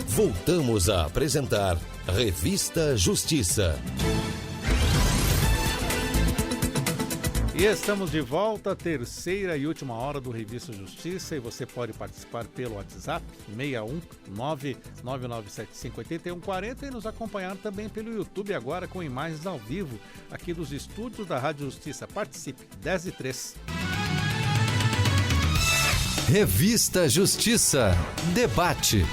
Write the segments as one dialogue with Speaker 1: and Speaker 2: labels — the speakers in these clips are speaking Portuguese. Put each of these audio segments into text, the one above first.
Speaker 1: Voltamos a apresentar Revista Justiça.
Speaker 2: E estamos de volta, terceira e última hora do Revista Justiça, e você pode participar pelo WhatsApp 61997758140 e nos acompanhar também pelo YouTube agora com imagens ao vivo aqui dos estúdios da Rádio Justiça. Participe, 10h03.
Speaker 3: Revista Justiça. Debate.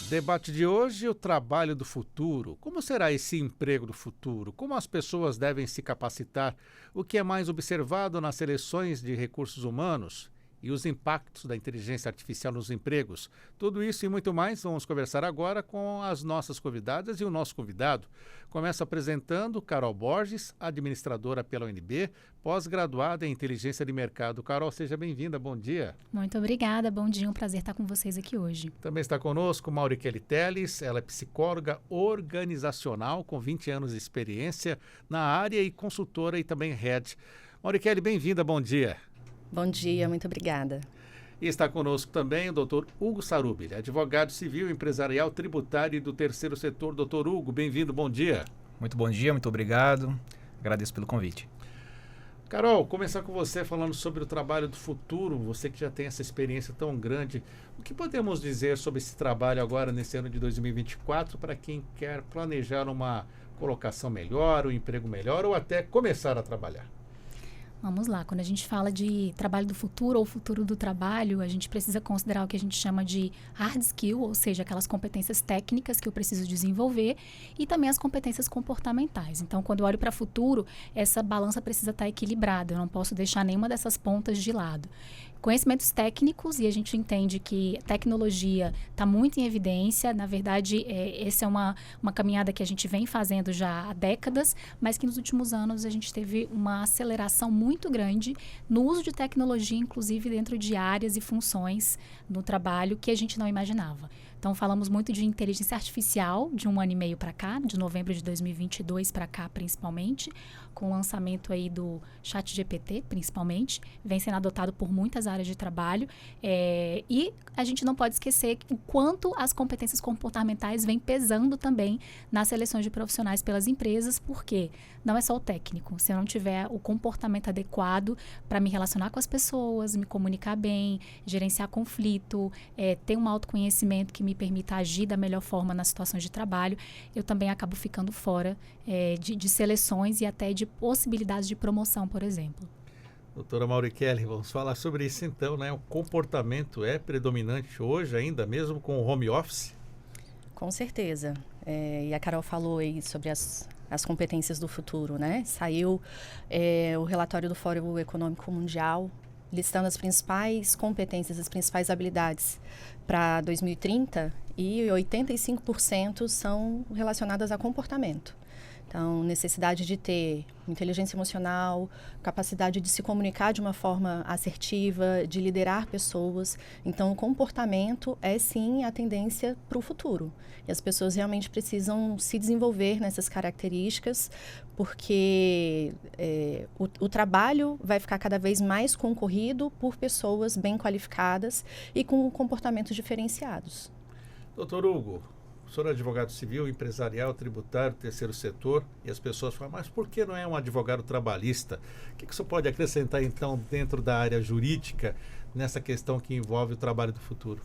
Speaker 2: Debate de hoje, o trabalho do futuro. Como será esse emprego do futuro? Como as pessoas devem se capacitar? O que é mais observado nas seleções de recursos humanos? E os impactos da inteligência artificial nos empregos? Tudo isso e muito mais vamos conversar agora com as nossas convidadas e o nosso convidado. Começo apresentando Carol Borges, administradora pela UNB, pós-graduada em inteligência de mercado. Carol, seja bem-vinda, bom dia.
Speaker 4: Muito obrigada, bom dia, um prazer estar com vocês aqui hoje.
Speaker 2: Também está conosco Maurikele Teles, ela é psicóloga organizacional com 20 anos de experiência na área e consultora e também head. Maurikele, bem-vinda, bom dia.
Speaker 5: Bom dia, muito obrigada.
Speaker 2: E está conosco também o Dr. Hugo Sarubi, advogado civil, empresarial, tributário e do terceiro setor. Dr. Hugo, bem-vindo, bom dia.
Speaker 6: Muito bom dia, muito obrigado. Agradeço pelo convite.
Speaker 2: Carol, começar com você falando sobre o trabalho do futuro, você que já tem essa experiência tão grande. O que podemos dizer sobre esse trabalho agora nesse ano de 2024 para quem quer planejar uma colocação melhor, um emprego melhor ou até começar a trabalhar?
Speaker 4: Vamos lá, quando a gente fala de trabalho do futuro ou futuro do trabalho, a gente precisa considerar o que a gente chama de hard skill, ou seja, aquelas competências técnicas que eu preciso desenvolver e também as competências comportamentais. Então, quando eu olho para o futuro, essa balança precisa estar equilibrada, eu não posso deixar nenhuma dessas pontas de lado. Conhecimentos técnicos, e a gente entende que tecnologia está muito em evidência, na verdade, essa é uma caminhada que a gente vem fazendo já há décadas, mas que nos últimos anos a gente teve uma aceleração muito grande no uso de tecnologia, inclusive dentro de áreas e funções no trabalho que a gente não imaginava. Então, falamos muito de inteligência artificial de 1 ano e meio para cá, de novembro de 2022 para cá, principalmente, com o lançamento aí do ChatGPT, principalmente, vem sendo adotado por muitas áreas de trabalho, e a gente não pode esquecer o quanto as competências comportamentais vêm pesando também nas seleções de profissionais pelas empresas, porque não é só o técnico, se eu não tiver o comportamento adequado para me relacionar com as pessoas, me comunicar bem, gerenciar conflito, ter um autoconhecimento que me permita agir da melhor forma nas situações de trabalho, eu também acabo ficando fora de seleções e até de possibilidades de promoção, por exemplo.
Speaker 2: Doutora Maurikele, vamos falar sobre isso então, né? O comportamento é predominante hoje ainda, mesmo com o home office?
Speaker 5: Com certeza. E a Carol falou aí sobre as competências do futuro, né? Saiu o relatório do Fórum Econômico Mundial listando as principais competências, as principais habilidades para 2030 e 85% são relacionadas a comportamento. Então, necessidade de ter inteligência emocional, capacidade de se comunicar de uma forma assertiva, de liderar pessoas. Então, o comportamento é, sim, a tendência para o futuro. E as pessoas realmente precisam se desenvolver nessas características, porque o trabalho vai ficar cada vez mais concorrido por pessoas bem qualificadas e com comportamentos diferenciados.
Speaker 2: Doutor Hugo, o senhor é advogado civil, empresarial, tributário, terceiro setor, e as pessoas falam, mas por que não é um advogado trabalhista? O que o senhor pode acrescentar, então, dentro da área jurídica, nessa questão que envolve o trabalho do futuro?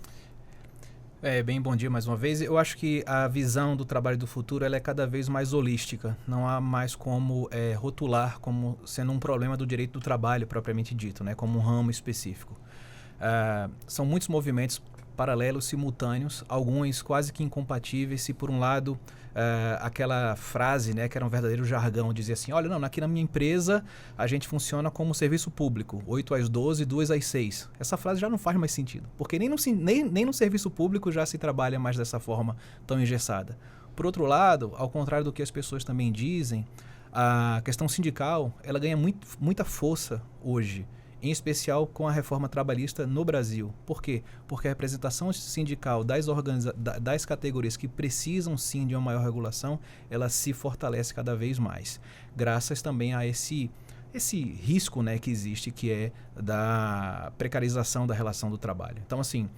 Speaker 6: Bem, bom dia mais uma vez. Eu acho que a visão do trabalho do futuro ela é cada vez mais holística. Não há mais como rotular como sendo um problema do direito do trabalho, propriamente dito, né, como um ramo específico. São muitos movimentos paralelos, simultâneos, alguns quase que incompatíveis. Se por um lado aquela frase, né, que era um verdadeiro jargão, dizia assim, olha, não, aqui na minha empresa a gente funciona como serviço público, 8 às 12, 2 às 6. Essa frase já não faz mais sentido, porque nem no serviço público já se trabalha mais dessa forma tão engessada. Por outro lado, ao contrário do que as pessoas também dizem, a questão sindical ela ganha muita força hoje, em especial com a reforma trabalhista no Brasil. Por quê? Porque a representação sindical das categorias que precisam sim de uma maior regulação, ela se fortalece cada vez mais, graças também a esse esse risco, né, que existe, que é da precarização da relação do trabalho. Então, assim,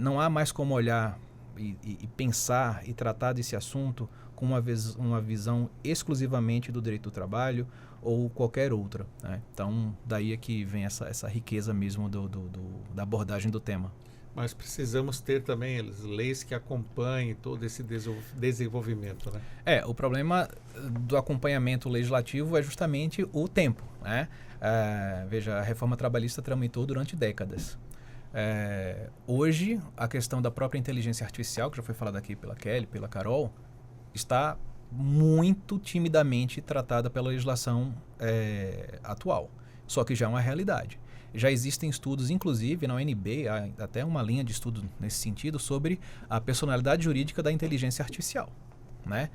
Speaker 6: não há mais como olhar e pensar e tratar desse assunto com uma visão exclusivamente do direito do trabalho ou qualquer outra, né? Então, daí é que vem essa riqueza mesmo da abordagem do tema.
Speaker 2: Mas precisamos ter também leis que acompanhem todo esse desenvolvimento, né?
Speaker 6: O problema do acompanhamento legislativo é justamente o tempo, né? Veja, a reforma trabalhista tramitou durante décadas. Hoje, a questão da própria inteligência artificial, que já foi falada aqui pela Kelly, pela Carol, está muito timidamente tratada pela legislação atual. Só que já é uma realidade. Já existem estudos, inclusive na UNB, há até uma linha de estudo nesse sentido, sobre a personalidade jurídica da inteligência artificial, né?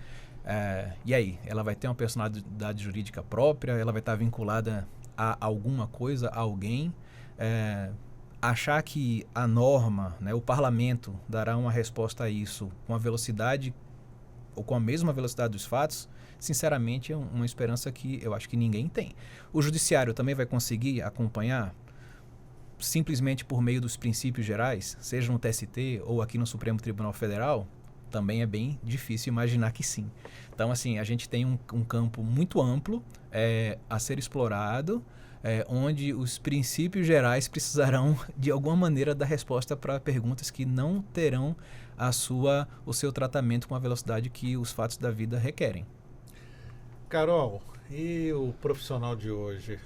Speaker 6: E aí, ela vai ter uma personalidade jurídica própria? Ela vai estar vinculada a alguma coisa, a alguém? Achar que a norma, né, o parlamento, dará uma resposta a isso com a velocidade ou com a mesma velocidade dos fatos, sinceramente é uma esperança que eu acho que ninguém tem. O judiciário também vai conseguir acompanhar simplesmente por meio dos princípios gerais, seja no TST ou aqui no Supremo Tribunal Federal? Também é bem difícil imaginar que sim. Então, assim, a gente tem um campo muito amplo a ser explorado, onde os princípios gerais precisarão, de alguma maneira, dar resposta para perguntas que não terão o seu tratamento com a velocidade que os fatos da vida requerem.
Speaker 2: Carol, e o profissional de hoje,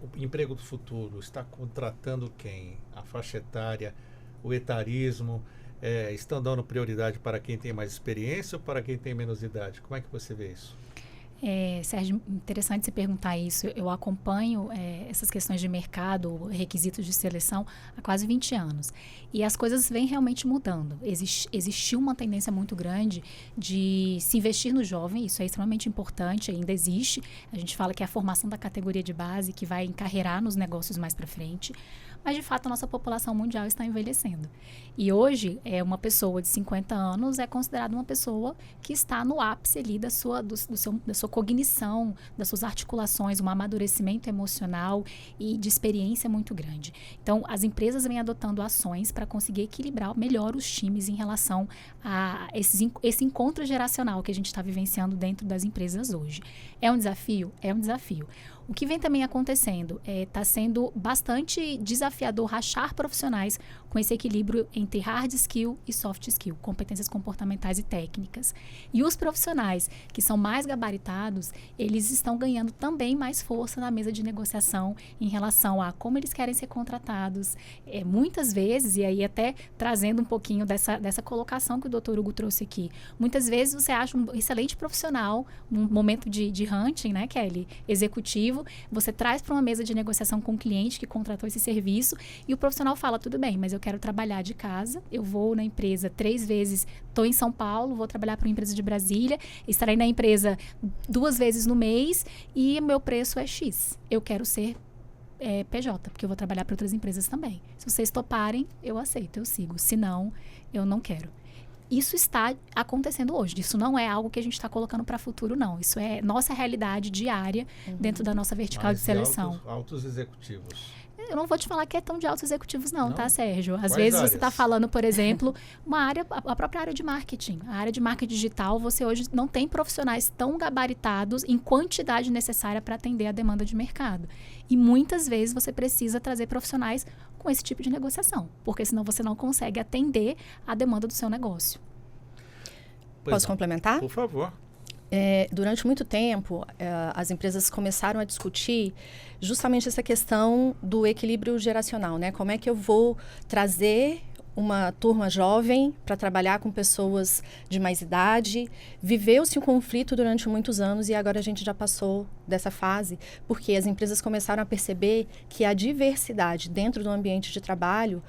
Speaker 2: o emprego do futuro, está contratando quem? A faixa etária, o etarismo, estão dando prioridade para quem tem mais experiência ou para quem tem menos idade? Como é que você vê isso?
Speaker 4: Sérgio, interessante você perguntar isso. Eu acompanho essas questões de mercado, requisitos de seleção, há quase 20 anos. E as coisas vêm realmente mudando. Existiu uma tendência muito grande de se investir no jovem, isso é extremamente importante, ainda existe. A gente fala que é a formação da categoria de base que vai encarreirar nos negócios mais para frente. Mas, de fato, a nossa população mundial está envelhecendo. E hoje, uma pessoa de 50 anos é considerada uma pessoa que está no ápice ali da sua cognição, das suas articulações, um amadurecimento emocional e de experiência muito grande. Então, as empresas vêm adotando ações para conseguir equilibrar melhor os times em relação a esse encontro geracional que a gente está vivenciando dentro das empresas hoje. É um desafio? É um desafio. O que vem também acontecendo está sendo bastante desafiador achar profissionais com esse equilíbrio entre hard skill e soft skill, competências comportamentais e técnicas. E os profissionais que são mais gabaritados, eles estão ganhando também mais força na mesa de negociação em relação a como eles querem ser contratados. Muitas vezes, e aí até trazendo um pouquinho dessa colocação que o Dr. Hugo trouxe aqui, muitas vezes você acha um excelente profissional, num momento de hunting, né, Kelly, executivo, você traz para uma mesa de negociação com o cliente que contratou esse serviço e o profissional fala, tudo bem, mas eu quero trabalhar de casa, eu vou na empresa 3 vezes, estou em São Paulo, vou trabalhar para uma empresa de Brasília, estarei na empresa 2 vezes no mês e meu preço é X. Eu quero ser PJ, porque eu vou trabalhar para outras empresas também. Se vocês toparem, eu aceito, eu sigo. Se não, eu não quero. Isso está acontecendo hoje. Isso não é algo que a gente está colocando para o futuro, não. Isso é nossa realidade diária dentro da nossa vertical de seleção.
Speaker 2: Altos executivos.
Speaker 4: Eu não vou te falar que é tão de altos executivos não, tá, Sérgio? Às
Speaker 2: Quais
Speaker 4: vezes
Speaker 2: áreas?
Speaker 4: você está falando, por exemplo, a própria área de marketing. A área de marketing digital, você hoje não tem profissionais tão gabaritados em quantidade necessária para atender a demanda de mercado. E muitas vezes você precisa trazer profissionais com esse tipo de negociação, porque senão você não consegue atender a demanda do seu negócio.
Speaker 5: Posso complementar?
Speaker 2: Por favor.
Speaker 5: Durante muito tempo, as empresas começaram a discutir justamente essa questão do equilíbrio geracional, né? Como é que eu vou trazer uma turma jovem para trabalhar com pessoas de mais idade? Viveu-se um conflito durante muitos anos e agora a gente já passou dessa fase, porque as empresas começaram a perceber que a diversidade dentro do ambiente de trabalho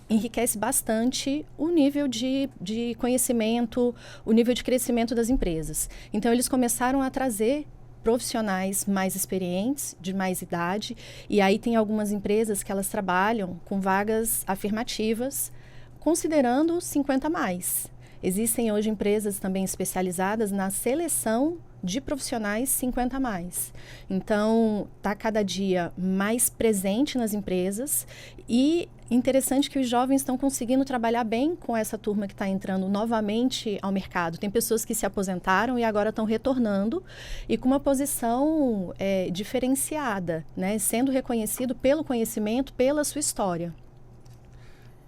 Speaker 5: enriquece bastante o nível de conhecimento, o nível de crescimento das empresas. Então, eles começaram a trazer profissionais mais experientes, de mais idade, e aí tem algumas empresas que elas trabalham com vagas afirmativas, considerando 50 a mais. Existem hoje empresas também especializadas na seleção de profissionais 50 a mais. Então, está cada dia mais presente nas empresas e interessante que os jovens estão conseguindo trabalhar bem com essa turma que está entrando novamente ao mercado. Tem pessoas que se aposentaram e agora estão retornando e com uma posição diferenciada, né? Sendo reconhecido pelo conhecimento, pela sua história.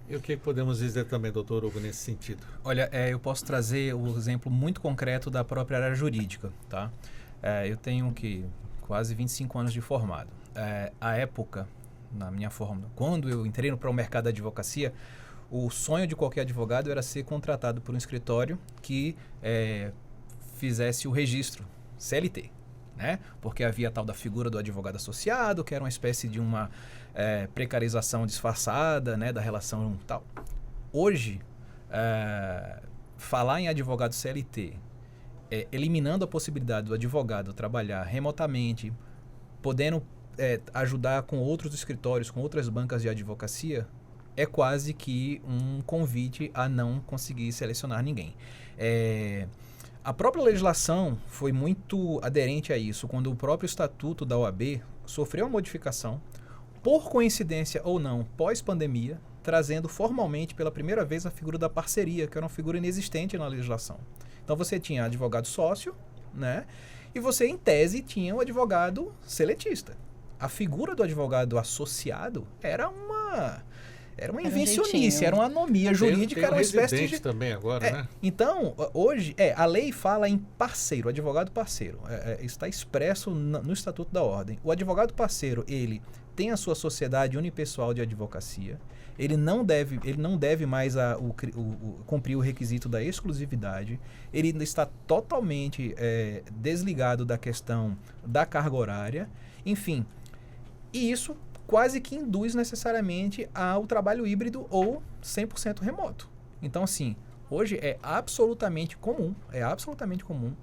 Speaker 2: E o que podemos dizer também, doutor Hugo, nesse sentido?
Speaker 6: Olha, eu posso trazer o exemplo muito concreto da própria área jurídica, tá? Eu tenho quase 25 anos de formado. À época, na minha forma, quando eu entrei para o mercado da advocacia, o sonho de qualquer advogado era ser contratado por um escritório que fizesse o registro CLT, né? Porque havia a tal da figura do advogado associado, que era uma espécie de uma precarização disfarçada, né, da relação tal. Hoje, falar em advogado CLT, eliminando a possibilidade do advogado trabalhar remotamente, podendo ajudar com outros escritórios, com outras bancas de advocacia, é quase que um convite a não conseguir selecionar ninguém. A própria legislação foi muito aderente a isso, quando o próprio estatuto da OAB sofreu uma modificação, por coincidência ou não, pós-pandemia, trazendo formalmente pela primeira vez a figura da parceria, que era uma figura inexistente na legislação. Então você tinha advogado sócio, né? E você, em tese, tinha o advogado seletista. A figura do advogado associado era uma invencionice, era uma anomia jurídica, era uma espécie de...
Speaker 2: também agora, né?
Speaker 6: Então, hoje, a lei fala em parceiro, advogado parceiro. Está expresso no Estatuto da Ordem. O advogado parceiro, ele tem a sua sociedade unipessoal de advocacia, ele não deve mais cumprir o requisito da exclusividade, ele está totalmente desligado da questão da carga horária, enfim. E isso quase que induz necessariamente ao trabalho híbrido ou 100% remoto. Então, assim, hoje é absolutamente comum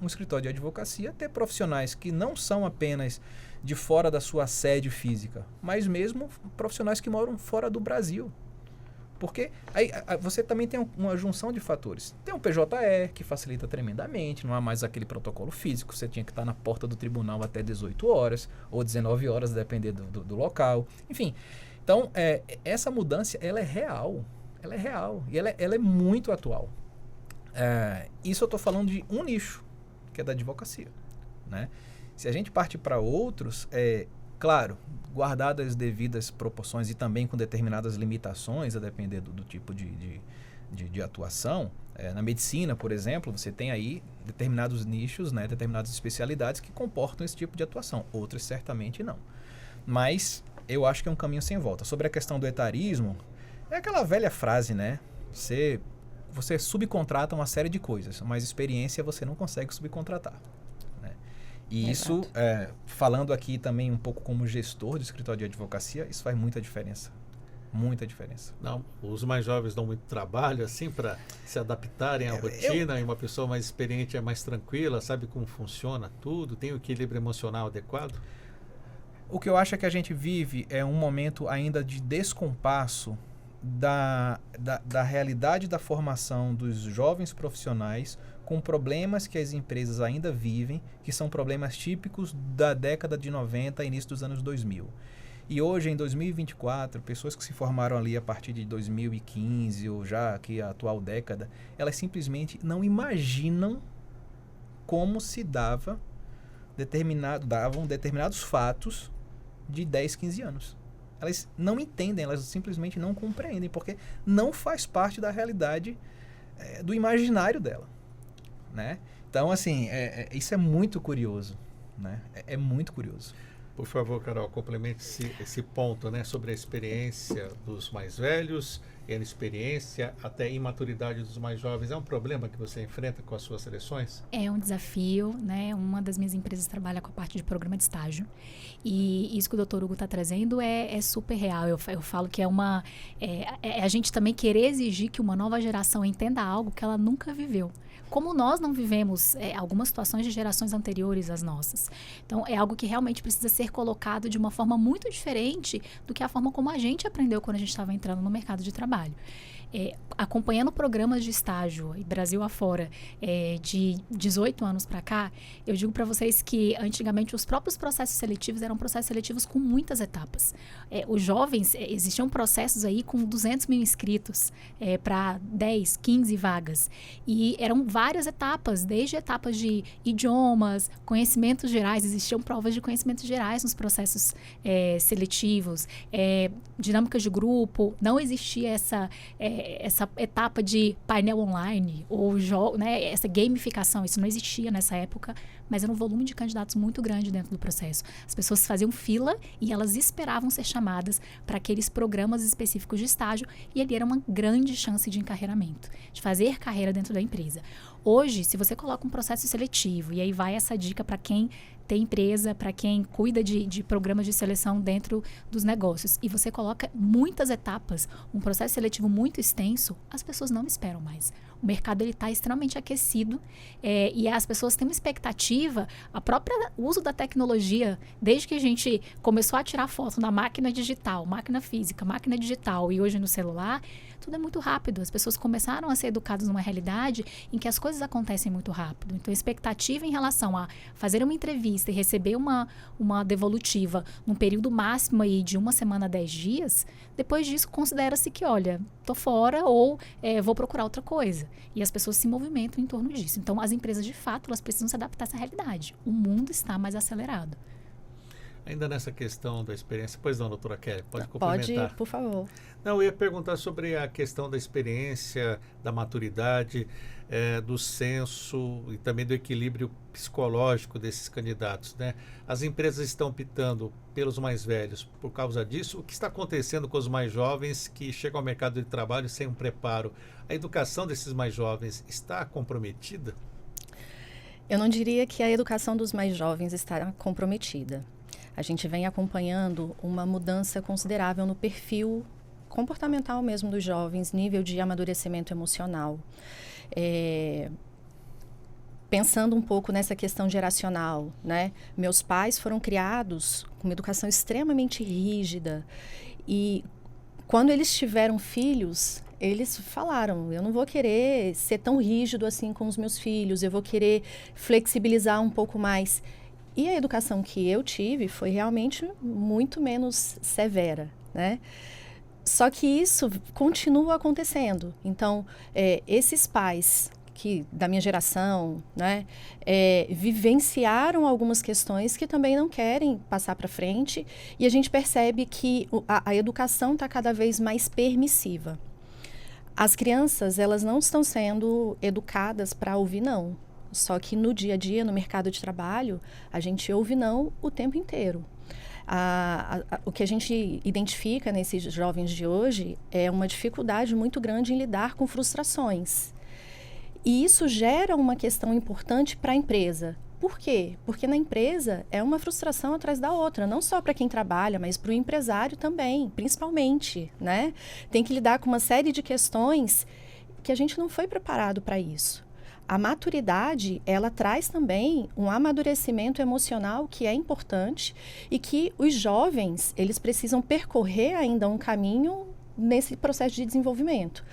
Speaker 6: um escritório de advocacia ter profissionais que não são apenas de fora da sua sede física, mas mesmo profissionais que moram fora do Brasil. Porque aí você também tem uma junção de fatores. Tem um PJE, que facilita tremendamente, não há mais aquele protocolo físico, você tinha que estar na porta do tribunal até 18 horas, ou 19 horas, dependendo do local. Enfim, então, essa mudança, ela é real, e ela é muito atual. Isso eu estou falando de um nicho, que é da advocacia, né? Se a gente parte para outros, claro, guardadas as devidas proporções e também com determinadas limitações, a depender do tipo de atuação. Na medicina, por exemplo, você tem aí determinados nichos, né, determinadas especialidades que comportam esse tipo de atuação. Outras certamente não. Mas eu acho que é um caminho sem volta. Sobre a questão do etarismo, é aquela velha frase, né? Você subcontrata uma série de coisas, mas experiência você não consegue subcontratar. E isso, falando aqui também um pouco como gestor de escritório de advocacia, isso faz muita diferença. Muita diferença.
Speaker 2: Não, os mais jovens dão muito trabalho, assim, para se adaptarem à rotina, e uma pessoa mais experiente é mais tranquila, sabe como funciona tudo, tem o equilíbrio emocional adequado?
Speaker 6: O que eu acho é que a gente vive um momento ainda de descompasso da realidade da formação dos jovens profissionais com problemas que as empresas ainda vivem, que são problemas típicos da década de 90 e início dos anos 2000. E hoje, em 2024, pessoas que se formaram ali a partir de 2015 ou já aqui a atual década, elas simplesmente não imaginam como se davam determinados fatos de 10, 15 anos. Elas não entendem, elas simplesmente não compreendem, porque não faz parte da realidade do imaginário dela. Né? Então, assim, isso é muito curioso, né? É muito curioso.
Speaker 2: Por favor, Carol, complemente esse ponto, né, sobre a experiência dos mais velhos e a experiência até a imaturidade dos mais jovens. É um problema que você enfrenta com as suas seleções? É
Speaker 4: um desafio, né? Uma das minhas empresas trabalha com a parte de programa de estágio. E isso que o Dr. Hugo está trazendo é super real. Eu falo que a gente também querer exigir que uma nova geração entenda algo que ela nunca viveu. Como nós não vivemos algumas situações de gerações anteriores às nossas. Então, é algo que realmente precisa ser colocado de uma forma muito diferente do que a forma como a gente aprendeu quando a gente estava entrando no mercado de trabalho. acompanhando programas de estágio, Brasil afora, de 18 anos para cá, eu digo para vocês que antigamente os próprios processos seletivos eram processos seletivos com muitas etapas. Os jovens, existiam processos aí com 200 mil inscritos para 10, 15 vagas. E eram várias etapas, desde etapas de idiomas, conhecimentos gerais, existiam provas de conhecimentos gerais nos processos seletivos, dinâmicas de grupo, não existia essa etapa de painel online ou né, essa gamificação, isso não existia nessa época, mas era um volume de candidatos muito grande dentro do processo. As pessoas faziam fila e elas esperavam ser chamadas para aqueles programas específicos de estágio e ali era uma grande chance de encarreiramento, de fazer carreira dentro da empresa. Hoje, se você coloca um processo seletivo, e aí vai essa dica para quem tem empresa, para quem cuida de programas de seleção dentro dos negócios, e você coloca muitas etapas, um processo seletivo muito extenso, as pessoas não esperam mais. O mercado está extremamente aquecido e as pessoas têm uma expectativa, a própria uso da tecnologia, desde que a gente começou a tirar foto na máquina digital, máquina física, máquina digital e hoje no celular, tudo é muito rápido. As pessoas começaram a ser educadas numa realidade em que as coisas acontecem muito rápido. Então, a expectativa em relação a fazer uma entrevista e receber uma devolutiva num período máximo aí de 1 semana a 10 dias, depois disso considera-se que, olha, tô fora ou vou procurar outra coisa. E as pessoas se movimentam em torno disso. Então, as empresas, de fato, elas precisam se adaptar a essa realidade. O mundo está mais acelerado.
Speaker 2: Ainda nessa questão da experiência, pois não, doutora Kelly, pode complementar.
Speaker 5: Pode, por favor.
Speaker 2: Não, eu ia perguntar sobre a questão da experiência, da maturidade, do senso e também do equilíbrio psicológico desses candidatos, né? As empresas estão optando pelos mais velhos por causa disso. O que está acontecendo com os mais jovens que chegam ao mercado de trabalho sem um preparo? A educação desses mais jovens está comprometida?
Speaker 5: Eu não diria que a educação dos mais jovens está comprometida. A gente vem acompanhando uma mudança considerável no perfil comportamental mesmo dos jovens, nível de amadurecimento emocional. Pensando um pouco nessa questão geracional, né? Meus pais foram criados com uma educação extremamente rígida e quando eles tiveram filhos, eles falaram, eu não vou querer ser tão rígido assim com os meus filhos, eu vou querer flexibilizar um pouco mais. E a educação que eu tive foi realmente muito menos severa, né? Só que isso continua acontecendo. Então, esses pais da minha geração, né, vivenciaram algumas questões que também não querem passar para frente e a gente percebe que a educação está cada vez mais permissiva. As crianças, elas não estão sendo educadas para ouvir não. Só que no dia a dia, no mercado de trabalho, a gente ouve não o tempo inteiro. O que a gente identifica nesses jovens de hoje é uma dificuldade muito grande em lidar com frustrações. E isso gera uma questão importante para a empresa. Por quê? Porque na empresa é uma frustração atrás da outra, não só para quem trabalha, mas para o empresário também, principalmente, né? Tem que lidar com uma série de questões que a gente não foi preparado para isso. A maturidade, ela traz também um amadurecimento emocional que é importante e que os jovens, eles precisam percorrer ainda um caminho nesse processo de desenvolvimento.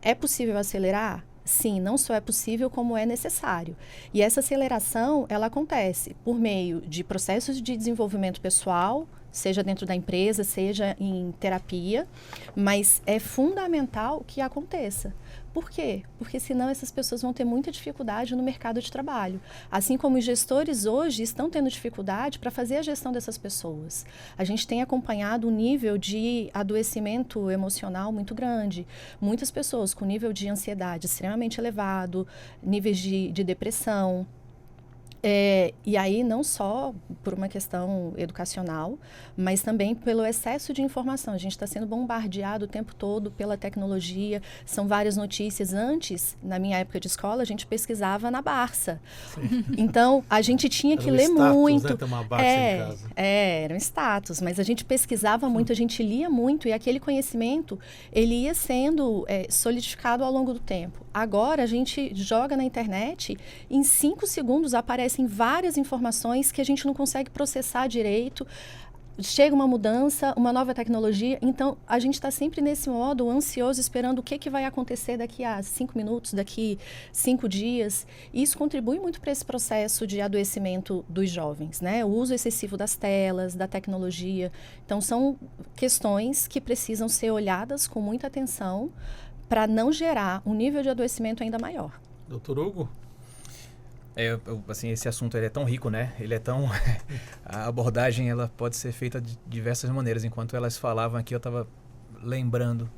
Speaker 5: É possível acelerar? Sim, não só é possível, como é necessário. E essa aceleração, ela acontece por meio de processos de desenvolvimento pessoal, seja dentro da empresa, seja em terapia, mas é fundamental que aconteça. Por quê? Porque senão essas pessoas vão ter muita dificuldade no mercado de trabalho. Assim como os gestores hoje estão tendo dificuldade para fazer a gestão dessas pessoas. A gente tem acompanhado um nível de adoecimento emocional muito grande. Muitas pessoas com nível de ansiedade extremamente elevado, níveis de depressão. E aí não só por uma questão educacional, mas também pelo excesso de informação. A gente está sendo bombardeado o tempo todo pela tecnologia, são várias notícias. Antes, na minha época de escola, a gente pesquisava na Barça. Sim. Então, a gente tinha que ler
Speaker 2: status,
Speaker 5: muito.
Speaker 2: Né? Ter uma Barça em casa.
Speaker 5: Era um status, mas a gente pesquisava muito, a gente lia muito e aquele conhecimento, ele ia sendo solidificado ao longo do tempo. Agora, a gente joga na internet, em 5 segundos aparecem várias informações que a gente não consegue processar direito. chega uma mudança, uma nova tecnologia, então a gente está sempre nesse modo ansioso, esperando o que vai acontecer daqui a 5 minutos, daqui 5 dias. E isso contribui muito para esse processo de adoecimento dos jovens, né? O uso excessivo das telas, da tecnologia. Então, são questões que precisam ser olhadas com muita atenção para não gerar um nível de adoecimento ainda maior.
Speaker 2: Doutor Hugo?
Speaker 6: Assim, esse assunto ele é tão rico, né? Ele é tão... A abordagem ela pode ser feita de diversas maneiras. Enquanto elas falavam aqui, eu estava lembrando.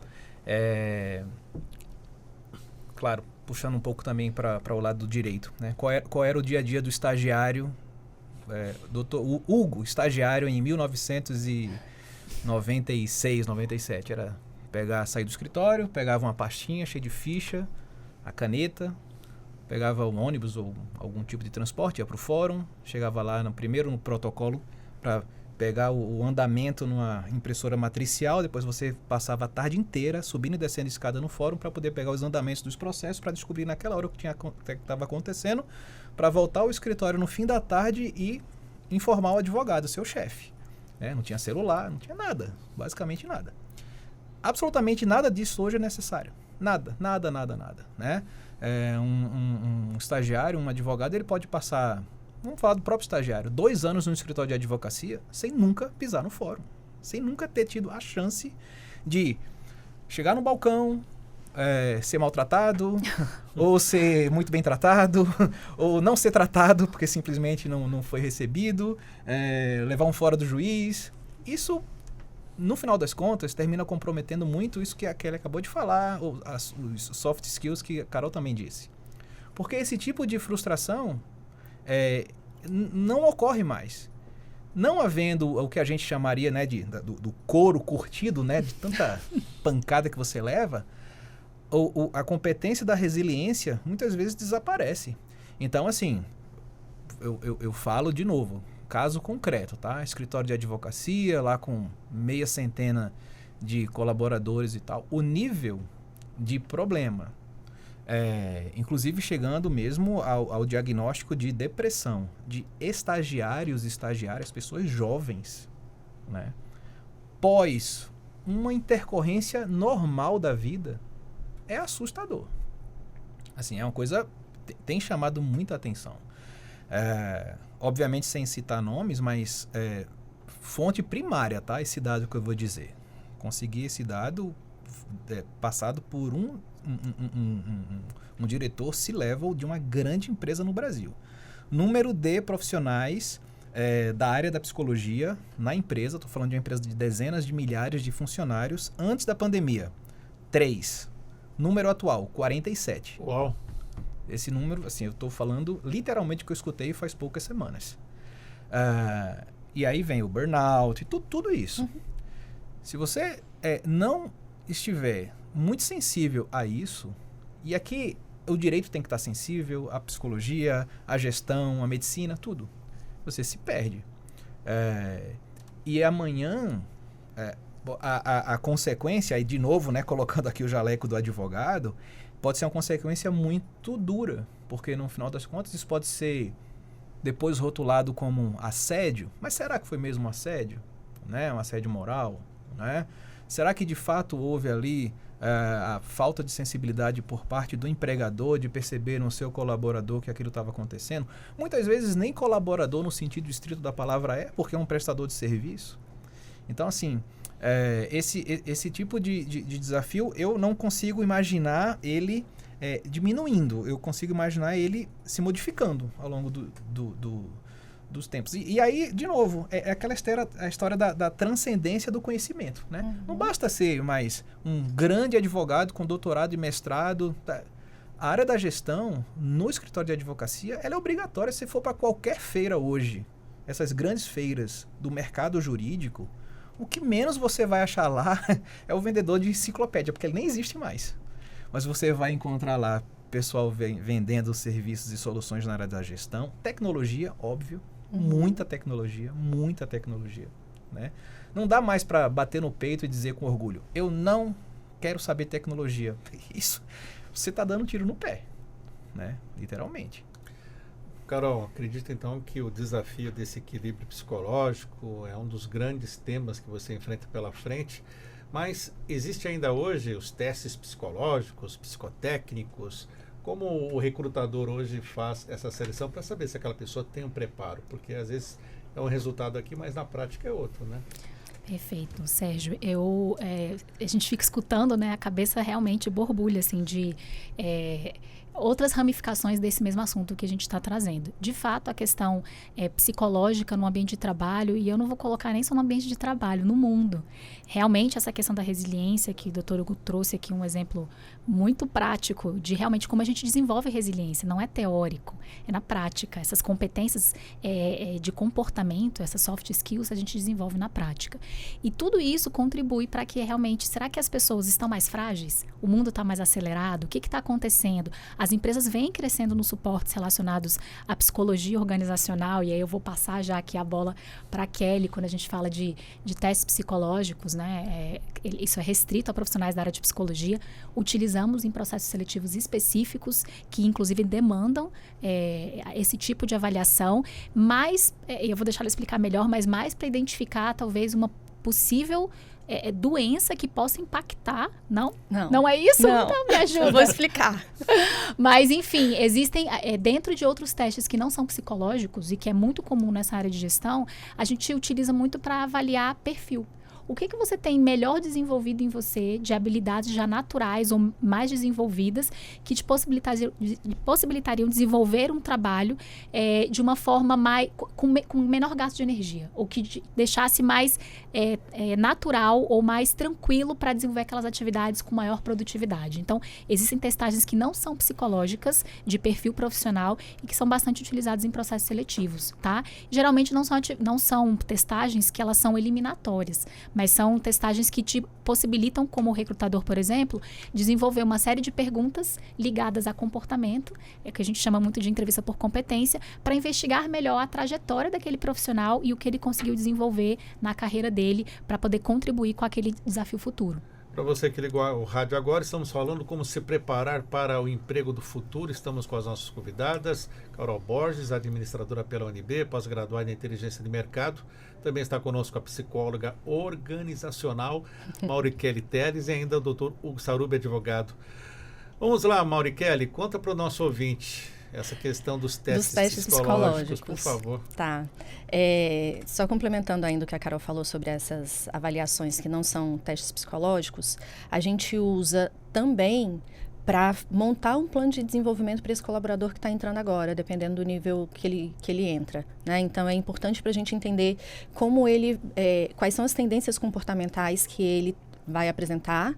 Speaker 6: Claro, puxando um pouco também para o lado do direito, né? Qual era o dia a dia do estagiário? Doutor Hugo, estagiário em 1996, 97. Era sair do escritório, pegava uma pastinha cheia de ficha, a caneta... Pegava um ônibus ou algum tipo de transporte, ia para o fórum, chegava lá primeiro no protocolo para pegar o andamento numa impressora matricial, depois você passava a tarde inteira subindo e descendo escada no fórum para poder pegar os andamentos dos processos, para descobrir naquela hora o que estava acontecendo, para voltar ao escritório no fim da tarde e informar o advogado, seu chefe. Não tinha celular, não tinha nada, basicamente nada. Absolutamente nada disso hoje é necessário. Nada, né? Um estagiário, um advogado, ele pode passar, vamos falar do próprio estagiário, 2 anos no escritório de advocacia sem nunca pisar no fórum, sem nunca ter tido a chance de chegar no balcão, ser maltratado, ou ser muito bem tratado, ou não ser tratado porque simplesmente não foi recebido, levar um fora do juiz. Isso, no final das contas, termina comprometendo muito isso que a Kelly acabou de falar, os soft skills que a Carol também disse. Porque esse tipo de frustração não ocorre mais. Não havendo o que a gente chamaria, né, do couro curtido, né, de tanta pancada que você leva, a competência da resiliência muitas vezes desaparece. Então, assim, eu falo de novo, caso concreto, tá? Escritório de advocacia, lá com meia centena de colaboradores e tal. O nível de problema, inclusive chegando mesmo ao diagnóstico de depressão, de estagiários e estagiárias, pessoas jovens, né? Pós uma intercorrência normal da vida, é assustador. Assim, é uma coisa que tem chamado muita atenção. Obviamente sem citar nomes, mas fonte primária, tá? Esse dado que eu vou dizer. Consegui esse dado passado por um diretor C-level de uma grande empresa no Brasil. Número de profissionais da área da psicologia na empresa, estou falando de uma empresa de dezenas de milhares de funcionários, antes da pandemia, 3. Número atual, 47.
Speaker 2: Uau!
Speaker 6: Esse número, assim, eu estou falando literalmente que eu escutei faz poucas semanas. E aí vem o burnout e tudo isso. Uhum. Se você não estiver muito sensível a isso, e aqui o direito tem que estar sensível, a psicologia, a gestão, a medicina, tudo, você se perde. E amanhã, a consequência, aí de novo, né, colocando aqui o jaleco do advogado, pode ser uma consequência muito dura, porque no final das contas isso pode ser depois rotulado como um assédio, mas será que foi mesmo um assédio? Né? Um assédio moral? Né? Será que de fato houve ali a falta de sensibilidade por parte do empregador de perceber no seu colaborador que aquilo estava acontecendo? Muitas vezes nem colaborador no sentido estrito da palavra porque é um prestador de serviço. Então, assim, esse tipo de desafio eu não consigo imaginar ele diminuindo, eu consigo imaginar ele se modificando ao longo dos tempos. E aí, de novo, aquela história da transcendência do conhecimento, né? Uhum. Não basta ser mais um grande advogado com doutorado e mestrado. Tá? A área da gestão, no escritório de advocacia, ela é obrigatória. Se for para qualquer feira hoje, essas grandes feiras do mercado jurídico, o que menos você vai achar lá é o vendedor de enciclopédia, porque ele nem existe mais. Mas você vai encontrar lá pessoal vendendo serviços e soluções na área da gestão. Tecnologia, óbvio. Muita tecnologia, né? Não dá mais para bater no peito e dizer com orgulho, eu não quero saber tecnologia. Isso, você está dando um tiro no pé, né? Literalmente.
Speaker 2: Carol, acredito então que o desafio desse equilíbrio psicológico é um dos grandes temas que você enfrenta pela frente, mas existe ainda hoje os testes psicológicos, psicotécnicos, como o recrutador hoje faz essa seleção para saber se aquela pessoa tem um preparo, porque às vezes é um resultado aqui, mas na prática é outro, né?
Speaker 4: Perfeito, Sérgio. A gente fica escutando, né? A cabeça realmente borbulha, assim, de outras ramificações desse mesmo assunto que a gente está trazendo. De fato, a questão psicológica no ambiente de trabalho, e eu não vou colocar nem só no ambiente de trabalho, no mundo. Realmente, essa questão da resiliência, que o Dr. Hugo trouxe aqui um exemplo muito prático de realmente como a gente desenvolve resiliência. Não é teórico, é na prática. Essas competências de comportamento, essas soft skills, a gente desenvolve na prática. E tudo isso contribui para que realmente, será que as pessoas estão mais frágeis? O mundo está mais acelerado? O que está acontecendo? As empresas vêm crescendo nos suportes relacionados à psicologia organizacional, e aí eu vou passar já aqui a bola para a Kelly, quando a gente fala de testes psicológicos, né? Isso é restrito a profissionais da área de psicologia. Utilizamos em processos seletivos específicos, que inclusive demandam esse tipo de avaliação, mas, eu vou deixar ela explicar melhor, mas mais para identificar talvez uma possível doença que possa impactar. Não é isso?
Speaker 5: Não.
Speaker 4: Então me ajuda.
Speaker 5: Eu vou explicar.
Speaker 4: Mas, enfim, existem, dentro de outros testes que não são psicológicos e que é muito comum nessa área de gestão, a gente utiliza muito para avaliar perfil. O que você tem melhor desenvolvido em você, de habilidades já naturais ou mais desenvolvidas, que te possibilitariam desenvolver um trabalho de uma forma com menor gasto de energia, ou que deixasse mais natural ou mais tranquilo para desenvolver aquelas atividades com maior produtividade. Então, existem testagens que não são psicológicas, de perfil profissional, e que são bastante utilizadas em processos seletivos, tá? Geralmente não são testagens que elas são eliminatórias, mas são testagens que te possibilitam, como recrutador, por exemplo, desenvolver uma série de perguntas ligadas a comportamento, que a gente chama muito de entrevista por competência, para investigar melhor a trajetória daquele profissional e o que ele conseguiu desenvolver na carreira dele para poder contribuir com aquele desafio futuro.
Speaker 2: Para você que ligou o rádio agora, estamos falando como se preparar para o emprego do futuro. Estamos com as nossas convidadas, Carol Borges, administradora pela UNB, pós-graduada em inteligência de mercado. Também está conosco a psicóloga organizacional, Mauricele Teles, e ainda o doutor Hugo Sarrubi, advogado. Vamos lá, Mauricele, conta para o nosso ouvinte essa questão dos testes psicológicos, por favor.
Speaker 5: Tá. Só complementando ainda o que a Carol falou sobre essas avaliações que não são testes psicológicos, a gente usa também para montar um plano de desenvolvimento para esse colaborador que está entrando agora, dependendo do nível que ele entra, né? Então, é importante para a gente entender como quais são as tendências comportamentais que ele vai apresentar,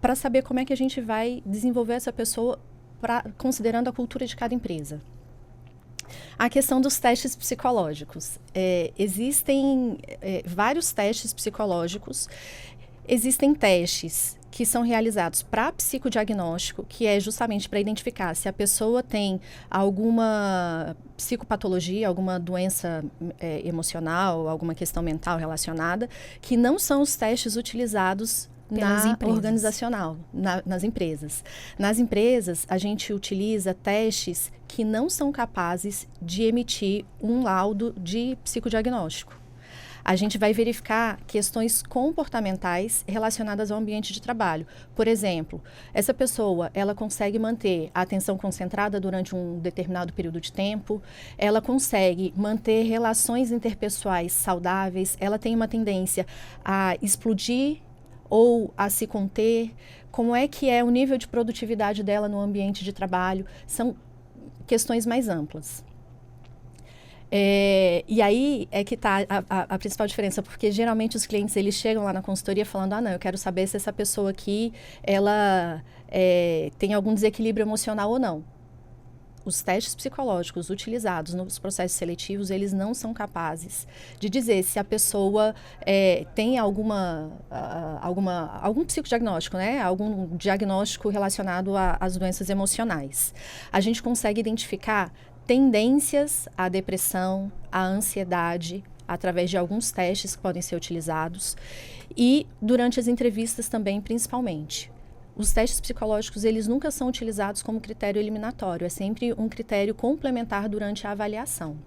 Speaker 5: para saber como é que a gente vai desenvolver essa pessoa considerando a cultura de cada empresa. A questão dos testes psicológicos. Existem vários testes psicológicos. Existem testes que são realizados para psicodiagnóstico, que é justamente para identificar se a pessoa tem alguma psicopatologia, alguma doença emocional, alguma questão mental relacionada, que não são os testes utilizados organizacional, nas empresas. Nas empresas, a gente utiliza testes que não são capazes de emitir um laudo de psicodiagnóstico. A gente vai verificar questões comportamentais relacionadas ao ambiente de trabalho. Por exemplo, essa pessoa, ela consegue manter a atenção concentrada durante um determinado período de tempo, ela consegue manter relações interpessoais saudáveis, ela tem uma tendência a explodir ou a se conter, como é que é o nível de produtividade dela no ambiente de trabalho, são questões mais amplas. E aí é que está a principal diferença, porque geralmente os clientes eles chegam lá na consultoria falando, não, eu quero saber se essa pessoa aqui, ela tem algum desequilíbrio emocional ou não. Os testes psicológicos utilizados nos processos seletivos, eles não são capazes de dizer se a pessoa tem algum psicodiagnóstico, né? Algum diagnóstico relacionado às doenças emocionais. A gente consegue identificar tendências à depressão, à ansiedade, através de alguns testes que podem ser utilizados e durante as entrevistas também, principalmente. os testes psicológicos, eles nunca são utilizados como critério eliminatório, é sempre um critério complementar durante a avaliação.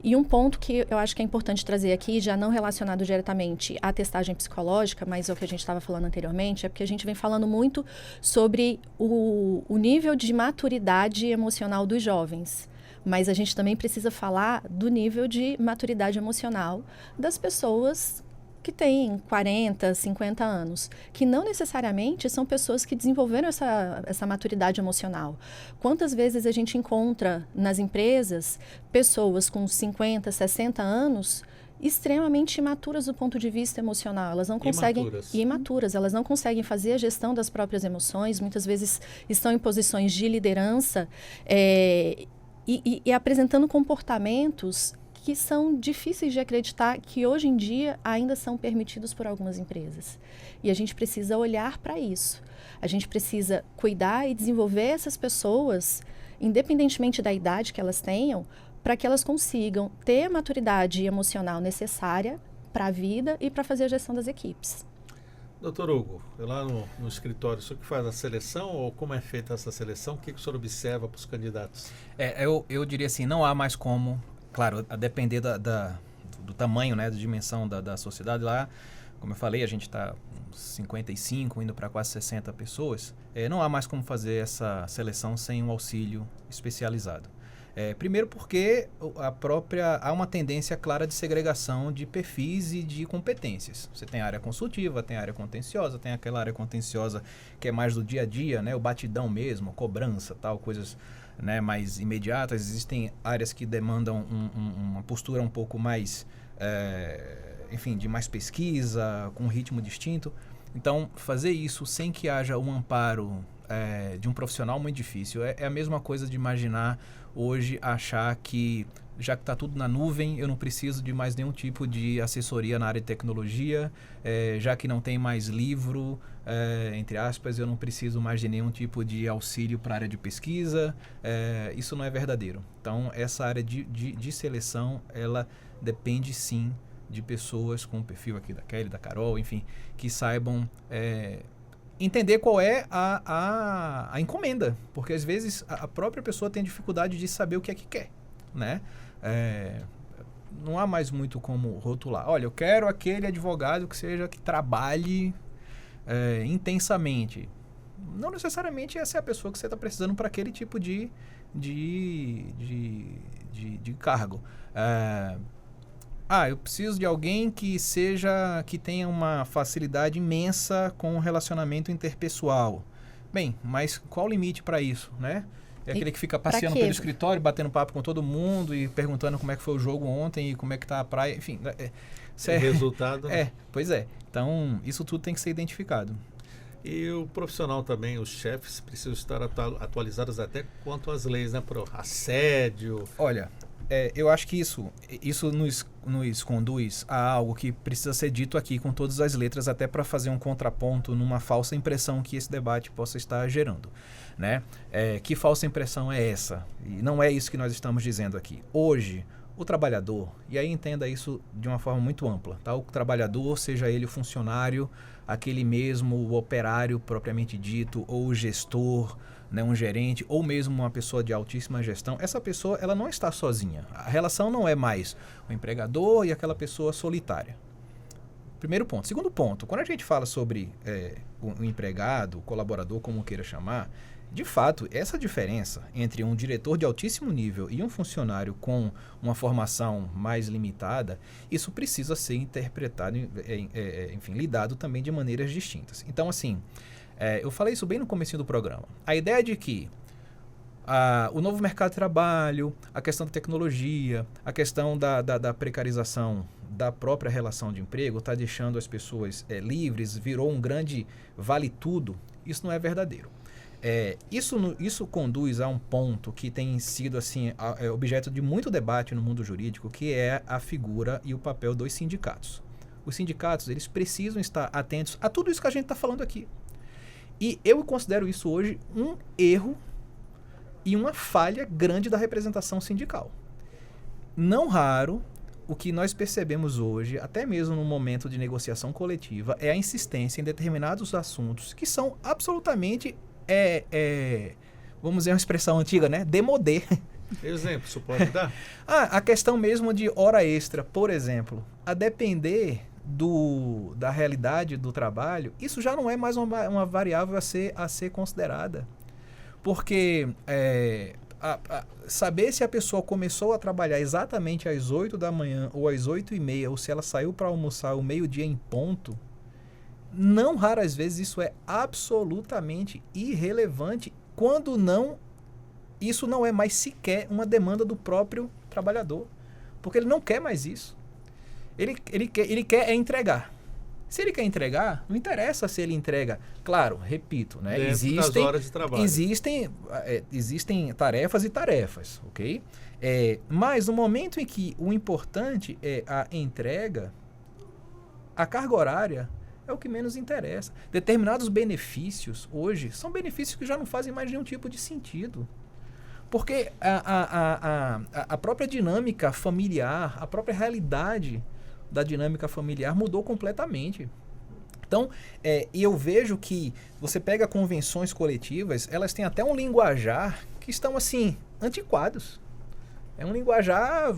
Speaker 5: E um ponto que eu acho que é importante trazer aqui, já não relacionado diretamente à testagem psicológica, mas é o que a gente estava falando anteriormente, é porque a gente vem falando muito sobre o nível de maturidade emocional dos jovens. Mas a gente também precisa falar do nível de maturidade emocional das pessoas que têm 40, 50 anos, que não necessariamente são pessoas que desenvolveram essa maturidade emocional. Quantas vezes a gente encontra nas empresas pessoas com 50, 60 anos extremamente imaturas do ponto de vista emocional. Elas não conseguem... Imaturas. Elas não conseguem fazer a gestão das próprias emoções, muitas vezes estão em posições de liderança e apresentando comportamentos que são difíceis de acreditar que hoje em dia ainda são permitidos por algumas empresas. E a gente precisa olhar para isso. A gente precisa cuidar e desenvolver essas pessoas, independentemente da idade que elas tenham, para que elas consigam ter a maturidade emocional necessária para a vida e para fazer a gestão das equipes.
Speaker 2: Doutor Hugo, lá no escritório, o senhor que faz a seleção ou como é feita essa seleção? O que o senhor observa para os candidatos?
Speaker 6: Eu diria assim, não há mais como... Claro, a depender do tamanho, né, da dimensão da sociedade lá, como eu falei, a gente está 55, indo para quase 60 pessoas, não há mais como fazer essa seleção sem um auxílio especializado. Primeiro porque há uma tendência clara de segregação de perfis e de competências. Você tem a área consultiva, tem a área contenciosa, tem aquela área contenciosa que é mais do dia a dia, né, o batidão mesmo, cobrança, tal, coisas... né, mais imediatas. Existem áreas que demandam uma postura um pouco mais, de mais pesquisa, com um ritmo distinto. Então, fazer isso sem que haja um amparo de um profissional muito difícil. É a mesma coisa de imaginar hoje, achar que, já que está tudo na nuvem, eu não preciso de mais nenhum tipo de assessoria na área de tecnologia, já que não tem mais livro, entre aspas, eu não preciso mais de nenhum tipo de auxílio para a área de pesquisa. Isso não é verdadeiro. Então, essa área de seleção, ela depende sim de pessoas com o perfil aqui da Kelly, da Carol, enfim, que saibam entender qual é a encomenda, porque às vezes a própria pessoa tem dificuldade de saber o que é que quer, né? Não há mais muito como rotular. Olha, eu quero aquele advogado que trabalhe intensamente. Não necessariamente essa é a pessoa que você está precisando para aquele tipo de cargo. Eu preciso de alguém que tenha uma facilidade imensa com o relacionamento interpessoal. Bem, mas qual o limite para isso, né? É aquele que fica passeando pelo escritório, batendo papo com todo mundo e perguntando como é que foi o jogo ontem e como é que tá a praia, enfim.
Speaker 2: Resultado.
Speaker 6: Pois é. Então, isso tudo tem que ser identificado.
Speaker 2: E o profissional também, os chefes, precisam estar atualizados até quanto às leis, né? Pro assédio.
Speaker 6: Olha, eu acho que isso nos conduz a algo que precisa ser dito aqui com todas as letras, até para fazer um contraponto numa falsa impressão que esse debate possa estar gerando, né? Que falsa impressão é essa? E não é isso que nós estamos dizendo aqui. Hoje, o trabalhador, e aí entenda isso de uma forma muito ampla, tá? O trabalhador, seja ele o funcionário, aquele mesmo, o operário propriamente dito, ou o gestor, né, um gerente, ou mesmo uma pessoa de altíssima gestão, essa pessoa ela não está sozinha. A relação não é mais o empregador e aquela pessoa solitária. Primeiro ponto. Segundo ponto, quando a gente fala sobre o empregado, o colaborador, como queira chamar, de fato, essa diferença entre um diretor de altíssimo nível e um funcionário com uma formação mais limitada, isso precisa ser interpretado, lidado também de maneiras distintas. Então, assim, eu falei isso bem no comecinho do programa. A ideia de que o novo mercado de trabalho, a questão da tecnologia, a questão da precarização da própria relação de emprego está deixando as pessoas livres, virou um grande vale-tudo, isso não é verdadeiro. Isso conduz a um ponto que tem sido assim, objeto de muito debate no mundo jurídico, que é a figura e o papel dos sindicatos. Os sindicatos, eles precisam estar atentos a tudo isso que a gente está falando aqui. E eu considero isso hoje um erro e uma falha grande da representação sindical. Não raro, o que nós percebemos hoje, até mesmo no momento de negociação coletiva, é a insistência em determinados assuntos que são absolutamente, vamos dizer uma expressão antiga, né? Demodé.
Speaker 2: Exemplo, você pode dar?
Speaker 6: A questão mesmo de hora extra, por exemplo, a depender da realidade do trabalho, isso já não é mais uma variável a ser considerada. Porque saber se a pessoa começou a trabalhar exatamente às 8 da manhã ou às 8h30, ou se ela saiu para almoçar ao meio-dia em ponto, não raras vezes isso é absolutamente irrelevante, quando isso não é mais sequer uma demanda do próprio trabalhador, porque ele não quer mais isso. Ele quer entregar. Se ele quer entregar, não interessa se ele entrega. Claro, repito, né?
Speaker 2: Das horas de trabalho.
Speaker 6: Existem tarefas e tarefas, ok? Mas no momento em que o importante é a entrega, a carga horária é o que menos interessa. Determinados benefícios hoje são benefícios que já não fazem mais nenhum tipo de sentido. Porque a própria dinâmica familiar, a própria realidade da dinâmica familiar mudou completamente. Então, eu vejo que você pega convenções coletivas, elas têm até um linguajar que estão, assim, antiquados. É um linguajar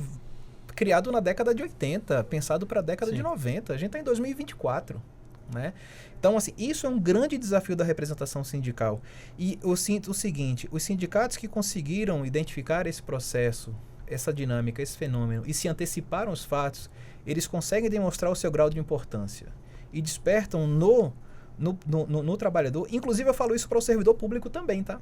Speaker 6: criado na década de 80, pensado para a década de 90. A gente está em 2024, né? Então, assim, isso é um grande desafio da representação sindical. E eu sinto o seguinte, os sindicatos que conseguiram identificar esse processo, essa dinâmica, esse fenômeno, e se anteciparam aos fatos, eles conseguem demonstrar o seu grau de importância e despertam no trabalhador. Inclusive, eu falo isso para o servidor público também, tá?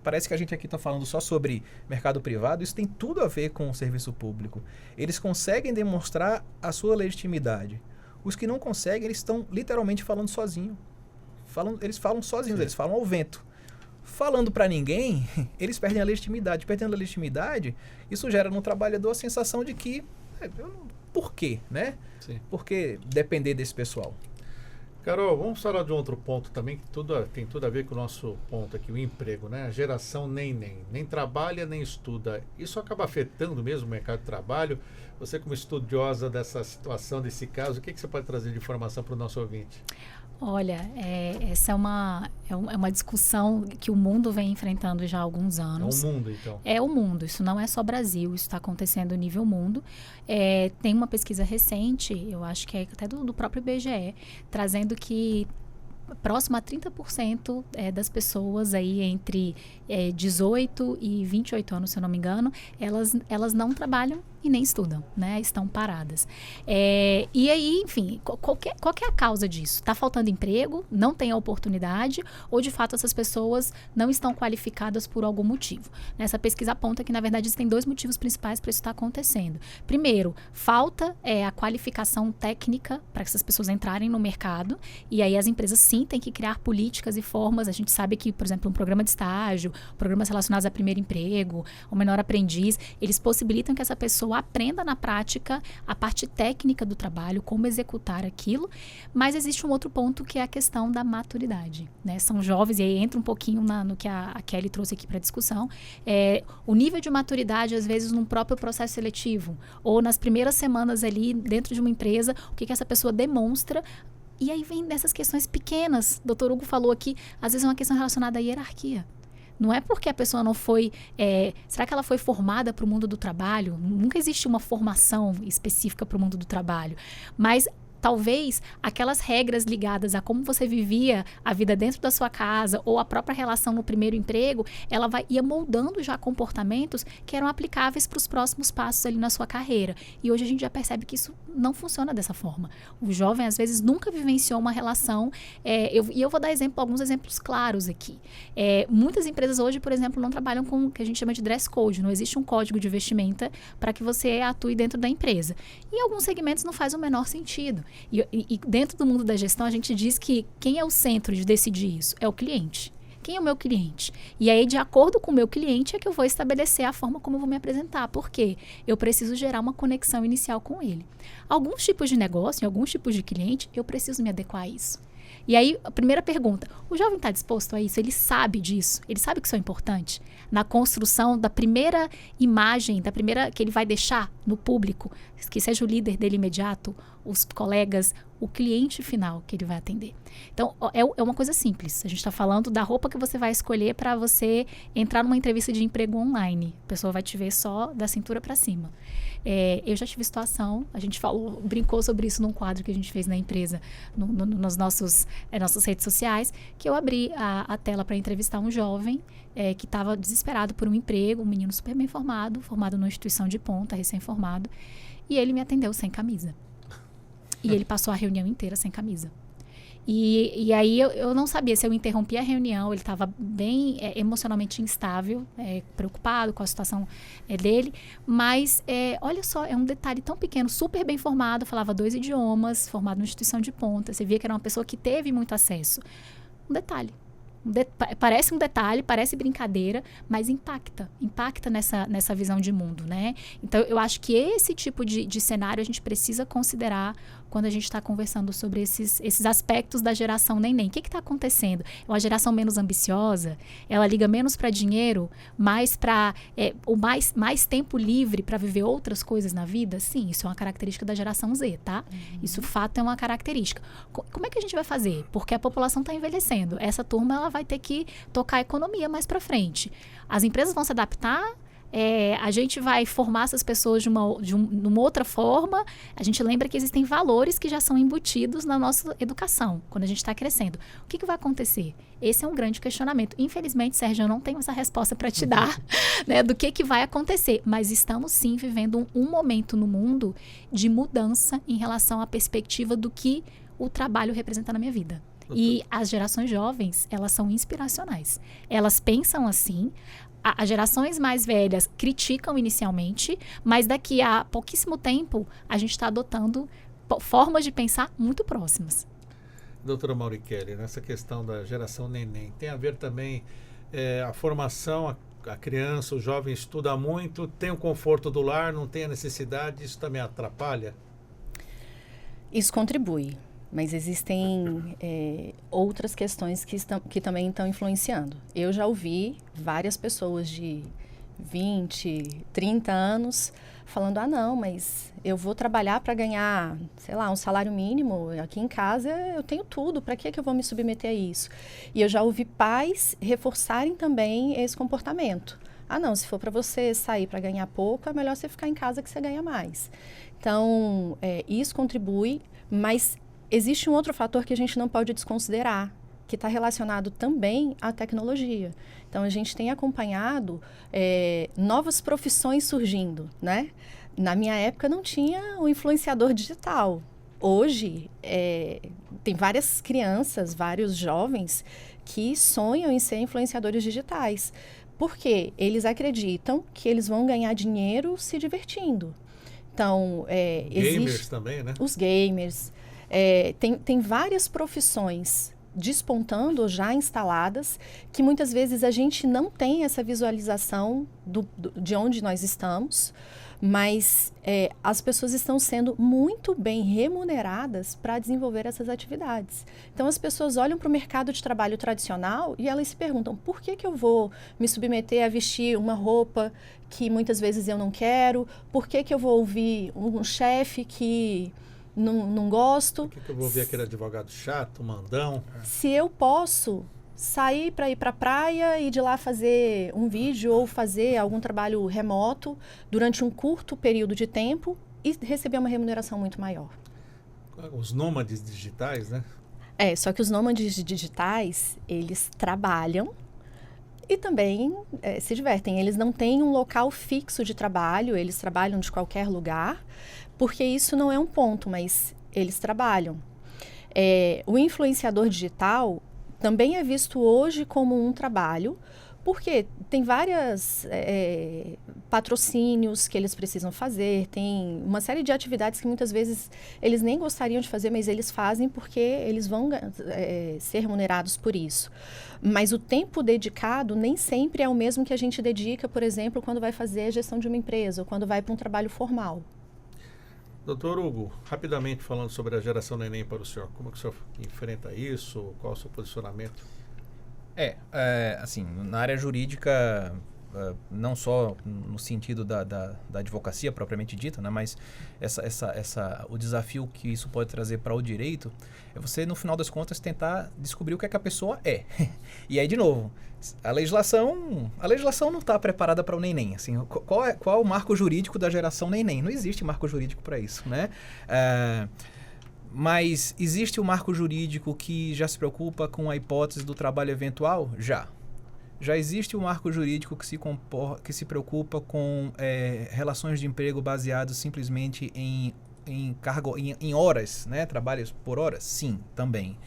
Speaker 6: Parece que a gente aqui está falando só sobre mercado privado, isso tem tudo a ver com o serviço público. Eles conseguem demonstrar a sua legitimidade. Os que não conseguem, eles estão literalmente falando sozinho. Eles falam sozinhos, eles falam ao vento. Falando para ninguém, eles perdem a legitimidade. Perdendo a legitimidade, isso gera no trabalhador a sensação de que... por quê, né?
Speaker 2: Sim.
Speaker 6: Por que depender desse pessoal?
Speaker 2: Carol, vamos falar de um outro ponto também, que tem tudo a ver com o nosso ponto aqui, o emprego, né? A geração nem trabalha, nem estuda. Isso acaba afetando mesmo o mercado de trabalho. Você, como estudiosa dessa situação, desse caso, o que você pode trazer de informação para o nosso ouvinte?
Speaker 4: Olha, essa é uma discussão que o mundo vem enfrentando já há alguns anos.
Speaker 2: É o mundo, então?
Speaker 4: É o mundo, isso não é só Brasil, isso está acontecendo no nível mundo. Tem uma pesquisa recente, eu acho que é até do próprio IBGE, trazendo que próximo a 30% das pessoas aí entre 18 e 28 anos, se eu não me engano, elas não trabalham e nem estudam, né? Estão paradas. E aí, enfim, qual que é a causa disso? Está faltando emprego? Não tem a oportunidade? Ou, de fato, essas pessoas não estão qualificadas por algum motivo? Essa pesquisa aponta que, na verdade, existem 2 motivos principais para isso estar acontecendo. Primeiro, falta a qualificação técnica para que essas pessoas entrarem no mercado. E aí as empresas, sim, têm que criar políticas e formas. A gente sabe que, por exemplo, um programa de estágio, programas relacionados a primeiro emprego, o menor aprendiz, eles possibilitam que essa pessoa aprenda na prática a parte técnica do trabalho, como executar aquilo, mas existe um outro ponto que é a questão da maturidade, né? São jovens, e aí entra um pouquinho no que a Kelly trouxe aqui para a discussão, o nível de maturidade, às vezes, num próprio processo seletivo, ou nas primeiras semanas ali, dentro de uma empresa, o que essa pessoa demonstra. E aí vem dessas questões pequenas, o Dr. Hugo falou aqui, às vezes é uma questão relacionada à hierarquia. Não é porque a pessoa não foi... será que ela foi formada para o mundo do trabalho? Nunca existe uma formação específica para o mundo do trabalho. Mas talvez aquelas regras ligadas a como você vivia a vida dentro da sua casa ou a própria relação no primeiro emprego, ela ia moldando já comportamentos que eram aplicáveis para os próximos passos ali na sua carreira. E hoje a gente já percebe que isso não funciona dessa forma. O jovem, às vezes, nunca vivenciou uma relação... eu vou dar alguns exemplos claros aqui. Muitas empresas hoje, por exemplo, não trabalham com o que a gente chama de dress code. Não existe um código de vestimenta para que você atue dentro da empresa. E em alguns segmentos não faz o menor sentido. E dentro do mundo da gestão, a gente diz que quem é o centro de decidir isso? É o cliente. Quem é o meu cliente? E aí, de acordo com o meu cliente, é que eu vou estabelecer a forma como eu vou me apresentar. Por quê? Eu preciso gerar uma conexão inicial com ele. Alguns tipos de negócio, em alguns tipos de cliente, eu preciso me adequar a isso. E aí, a primeira pergunta, o jovem está disposto a isso? Ele sabe disso? Ele sabe que isso é importante? Na construção da primeira imagem, da primeira que ele vai deixar no público, que seja o líder dele imediato, os colegas, o cliente final que ele vai atender. Então, é uma coisa simples. A gente está falando da roupa que você vai escolher para você entrar numa entrevista de emprego online. A pessoa vai te ver só da cintura para cima. Eu já tive situação, a gente brincou sobre isso num quadro que a gente fez na empresa, nas nossas redes sociais, que eu abri a tela para entrevistar um jovem que estava desesperado por um emprego, um menino super bem formado numa instituição de ponta, recém-formado, e ele me atendeu sem camisa. E ele passou a reunião inteira sem camisa. E aí eu não sabia se eu interrompia a reunião, ele estava bem emocionalmente instável, preocupado com a situação dele, mas olha só, é um detalhe tão pequeno, super bem formado, falava 2 idiomas, formado numa instituição de ponta, você via que era uma pessoa que teve muito acesso. Um detalhe. Parece um detalhe, parece brincadeira, mas impacta nessa visão de mundo, né? Então, eu acho que esse tipo de cenário a gente precisa considerar quando a gente está conversando sobre esses aspectos da geração neném. O que está acontecendo? É uma geração menos ambiciosa? Ela liga menos para dinheiro, mais para mais tempo livre para viver outras coisas na vida? Sim, isso é uma característica da geração Z, tá? Isso, fato, é uma característica. Como é que a gente vai fazer? Porque a população está envelhecendo. Essa turma, ela vai ter que tocar a economia mais para frente. As empresas vão se adaptar, a gente vai formar essas pessoas numa outra forma. A gente lembra que existem valores que já são embutidos na nossa educação, quando a gente está crescendo. O que vai acontecer? Esse é um grande questionamento. Infelizmente, Sérgio, eu não tenho essa resposta para te dar, né, do que vai acontecer. Mas estamos, sim, vivendo um momento no mundo de mudança em relação à perspectiva do que o trabalho representa na minha vida. E as gerações jovens, elas são inspiracionais. Elas pensam assim. As gerações mais velhas criticam inicialmente, mas daqui a pouquíssimo tempo, a gente está adotando formas de pensar muito próximas.
Speaker 2: Doutora Maurichelli, nessa questão da geração neném, tem a ver também a formação, a criança, o jovem estuda muito, tem o conforto do lar, não tem a necessidade, isso também atrapalha?
Speaker 5: Isso contribui. Mas existem outras questões que também estão influenciando. Eu já ouvi várias pessoas de 20, 30 anos falando, não, mas eu vou trabalhar para ganhar, sei lá, um salário mínimo. Aqui em casa eu tenho tudo, para que eu vou me submeter a isso? E eu já ouvi pais reforçarem também esse comportamento. Não, se for para você sair para ganhar pouco, é melhor você ficar em casa que você ganha mais. Então, isso contribui, mas existe um outro fator que a gente não pode desconsiderar, que está relacionado também à tecnologia. Então, a gente tem acompanhado novas profissões surgindo, né? Na minha época, não tinha o influenciador digital. Hoje, tem várias crianças, vários jovens que sonham em ser influenciadores digitais. Por quê? Eles acreditam que eles vão ganhar dinheiro se divertindo. Então,
Speaker 2: gamers também, né?
Speaker 5: Os gamers. Tem várias profissões despontando, já instaladas, que muitas vezes a gente não tem essa visualização de onde nós estamos, mas as pessoas estão sendo muito bem remuneradas para desenvolver essas atividades. Então, as pessoas olham para o mercado de trabalho tradicional e elas se perguntam, por que eu vou me submeter a vestir uma roupa que muitas vezes eu não quero? Por que eu vou ouvir um chefe que não gosto?
Speaker 2: Por que eu vou ouvir aquele advogado chato, mandão?
Speaker 5: Se eu posso sair para ir para a praia e de lá fazer um vídeo ou fazer algum trabalho remoto durante um curto período de tempo e receber uma remuneração muito maior.
Speaker 2: Os nômades digitais, né?
Speaker 5: Só que os nômades digitais, eles trabalham e também se divertem. Eles não têm um local fixo de trabalho, eles trabalham de qualquer lugar, porque isso não é um ponto, mas eles trabalham. O influenciador digital também é visto hoje como um trabalho, porque tem vários patrocínios que eles precisam fazer, tem uma série de atividades que muitas vezes eles nem gostariam de fazer, mas eles fazem porque eles vão ser remunerados por isso. Mas o tempo dedicado nem sempre é o mesmo que a gente dedica, por exemplo, quando vai fazer a gestão de uma empresa ou quando vai para um trabalho formal.
Speaker 2: Doutor Hugo, rapidamente falando sobre a geração neném para o senhor, como que o senhor enfrenta isso? Qual o seu posicionamento?
Speaker 6: Assim, na área jurídica, não só no sentido da advocacia propriamente dita, né, mas o desafio que isso pode trazer para o direito é você, no final das contas, tentar descobrir o que é que a pessoa é. E aí, de novo, a legislação não está preparada para o neném. Assim, qual é o marco jurídico da geração neném? Não existe marco jurídico para isso, né? Mas existe o marco jurídico que já se preocupa com a hipótese do trabalho eventual? Já existe um marco jurídico que se preocupa com relações de emprego baseados simplesmente em horas, né? Trabalhos por horas? Sim, também.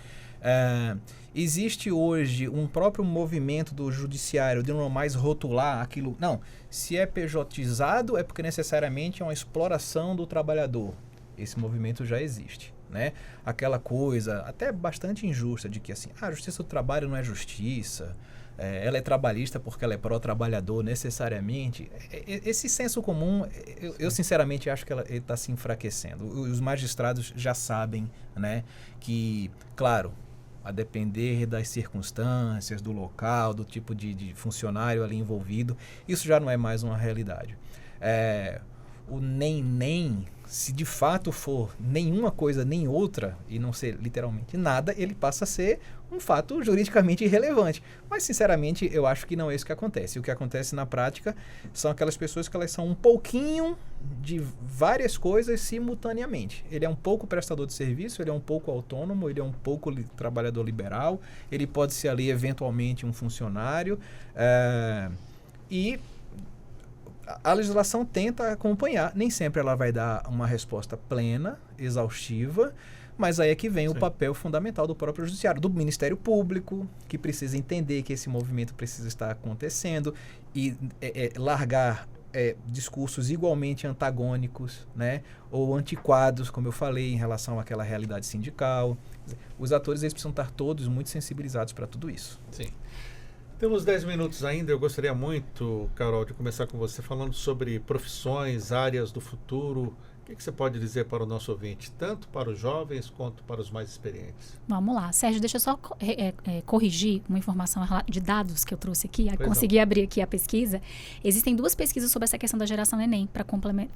Speaker 6: Existe hoje um próprio movimento do judiciário de não mais rotular aquilo. Não, se é PJizado é porque necessariamente é uma exploração do trabalhador. Esse movimento já existe, né? Aquela coisa até bastante injusta de que assim, a justiça do trabalho não é justiça, ela é trabalhista porque ela é pró-trabalhador necessariamente. Esse senso comum, eu sinceramente acho que ele está se enfraquecendo. Os magistrados já sabem, né, que, claro, a depender das circunstâncias, do local, do tipo de funcionário ali envolvido, isso já não é mais uma realidade. O nem, se de fato for nenhuma coisa nem outra, e não ser literalmente nada, ele passa a ser um fato juridicamente irrelevante. Mas, sinceramente, eu acho que não é isso que acontece. O que acontece na prática são aquelas pessoas que elas são um pouquinho de várias coisas simultaneamente. Ele é um pouco prestador de serviço, ele é um pouco autônomo, ele é um pouco trabalhador liberal, ele pode ser ali, eventualmente, um funcionário, e a legislação tenta acompanhar. Nem sempre ela vai dar uma resposta plena, exaustiva, mas aí é que vem o papel fundamental do próprio judiciário, do Ministério Público, que precisa entender que esse movimento precisa estar acontecendo e largar discursos igualmente antagônicos, né, ou antiquados, como eu falei, em relação àquela realidade sindical. Os atores eles precisam estar todos muito sensibilizados para tudo isso.
Speaker 2: Sim. Temos 10 minutos ainda. Eu gostaria muito, Carol, de começar com você falando sobre profissões, áreas do futuro. O que você pode dizer para o nosso ouvinte, tanto para os jovens quanto para os mais experientes?
Speaker 4: Vamos lá. Sérgio, deixa eu só corrigir uma informação de dados que eu trouxe aqui. Consegui abrir aqui a pesquisa. Existem 2 pesquisas sobre essa questão da geração neném, para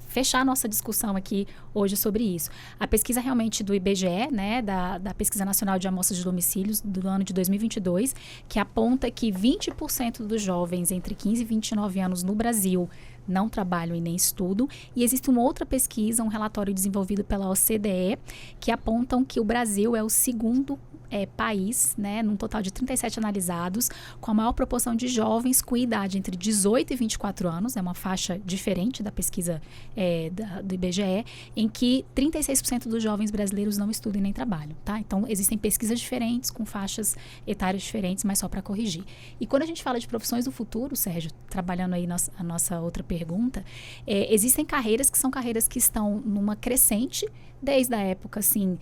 Speaker 4: fechar a nossa discussão aqui hoje sobre isso. A pesquisa realmente do IBGE, né, da Pesquisa Nacional de Amostras de Domicílios, do ano de 2022, que aponta que 20% dos jovens entre 15 e 29 anos no Brasil não trabalham e nem estudam. E existe uma outra pesquisa, um relatório desenvolvido pela OCDE, que apontam que o Brasil é o segundo país, né, num total de 37 analisados, com a maior proporção de jovens com idade entre 18 e 24 anos, é uma faixa diferente da pesquisa do IBGE, em que 36% dos jovens brasileiros não estudam e nem trabalham, tá? Então, existem pesquisas diferentes, com faixas etárias diferentes, mas só para corrigir. E quando a gente fala de profissões do futuro, Sérgio, trabalhando aí a nossa outra pergunta, existem carreiras que são carreiras que estão numa crescente, desde a época, assim,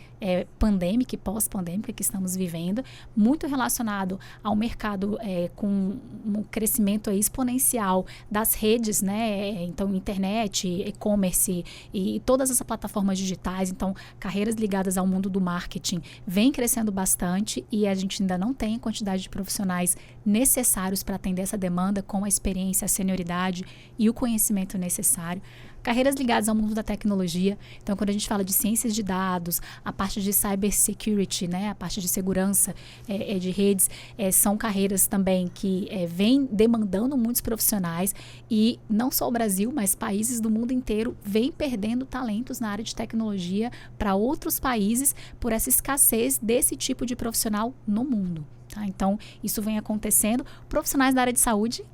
Speaker 4: pandêmica e pós-pandêmica que estamos vivendo, muito relacionado ao mercado com um crescimento aí exponencial das redes, né? Então, internet, e-commerce e todas as plataformas digitais. Então, carreiras ligadas ao mundo do marketing vem crescendo bastante e a gente ainda não tem a quantidade de profissionais necessários para atender essa demanda com a experiência, a senioridade e o conhecimento necessário. Carreiras ligadas ao mundo da tecnologia. Então, quando a gente fala de ciências de dados, a parte de cybersecurity, né, a parte de segurança de redes, são carreiras também que vêm demandando muitos profissionais e não só o Brasil, mas países do mundo inteiro vêm perdendo talentos na área de tecnologia para outros países por essa escassez desse tipo de profissional no mundo. Tá? Então, isso vem acontecendo. Profissionais da área de saúde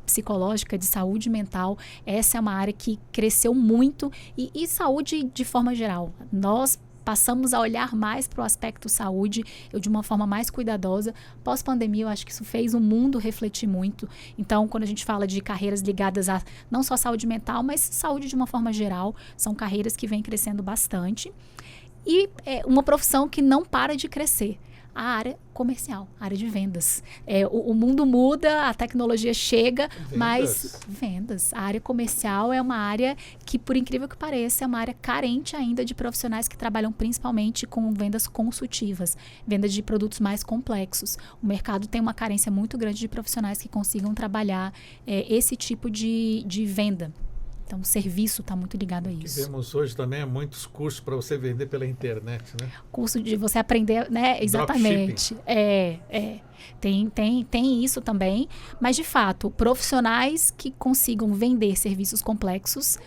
Speaker 4: psicológica, de saúde mental, essa é uma área que cresceu muito e saúde de forma geral. Nós passamos a olhar mais para o aspecto saúde, de uma forma mais cuidadosa. Pós-pandemia, eu acho que isso fez o mundo refletir muito. Então, quando a gente fala de carreiras ligadas a não só saúde mental, mas saúde de uma forma geral, são carreiras que vêm crescendo bastante. E é uma profissão que não para de crescer. a área comercial, a área de vendas. O mundo muda, a tecnologia chega, mas vendas. A área comercial é uma área que, por incrível que pareça, é uma área carente ainda de profissionais que trabalham principalmente com vendas consultivas, vendas de produtos mais complexos. O mercado tem uma carência muito grande de profissionais que consigam trabalhar esse tipo de venda. Então, o serviço está muito ligado a isso.
Speaker 2: Temos hoje também muitos cursos para você vender pela internet, né?
Speaker 4: Curso de você aprender, né? Exatamente. Tem isso também. Mas, de fato, profissionais que consigam vender serviços complexos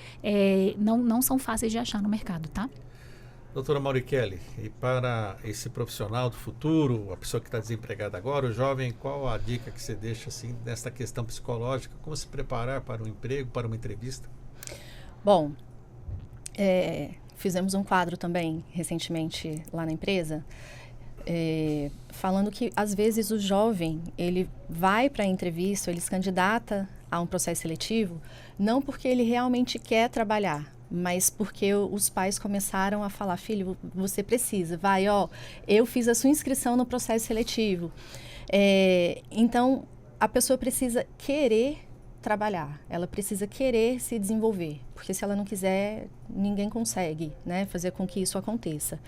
Speaker 4: não são fáceis de achar no mercado, tá?
Speaker 2: Doutora Maurichelli, e para esse profissional do futuro, a pessoa que está desempregada agora, o jovem, qual a dica que você deixa assim, nessa questão psicológica? Como se preparar para um emprego, para uma entrevista?
Speaker 5: Bom, fizemos um quadro também recentemente lá na empresa, falando que às vezes o jovem ele vai para a entrevista, ele se candidata a um processo seletivo, não porque ele realmente quer trabalhar, mas porque os pais começaram a falar: filho, você precisa, eu fiz a sua inscrição no processo seletivo. Então, a pessoa precisa querer trabalhar, ela precisa querer se desenvolver, porque se ela não quiser, ninguém consegue, né, fazer com que isso aconteça.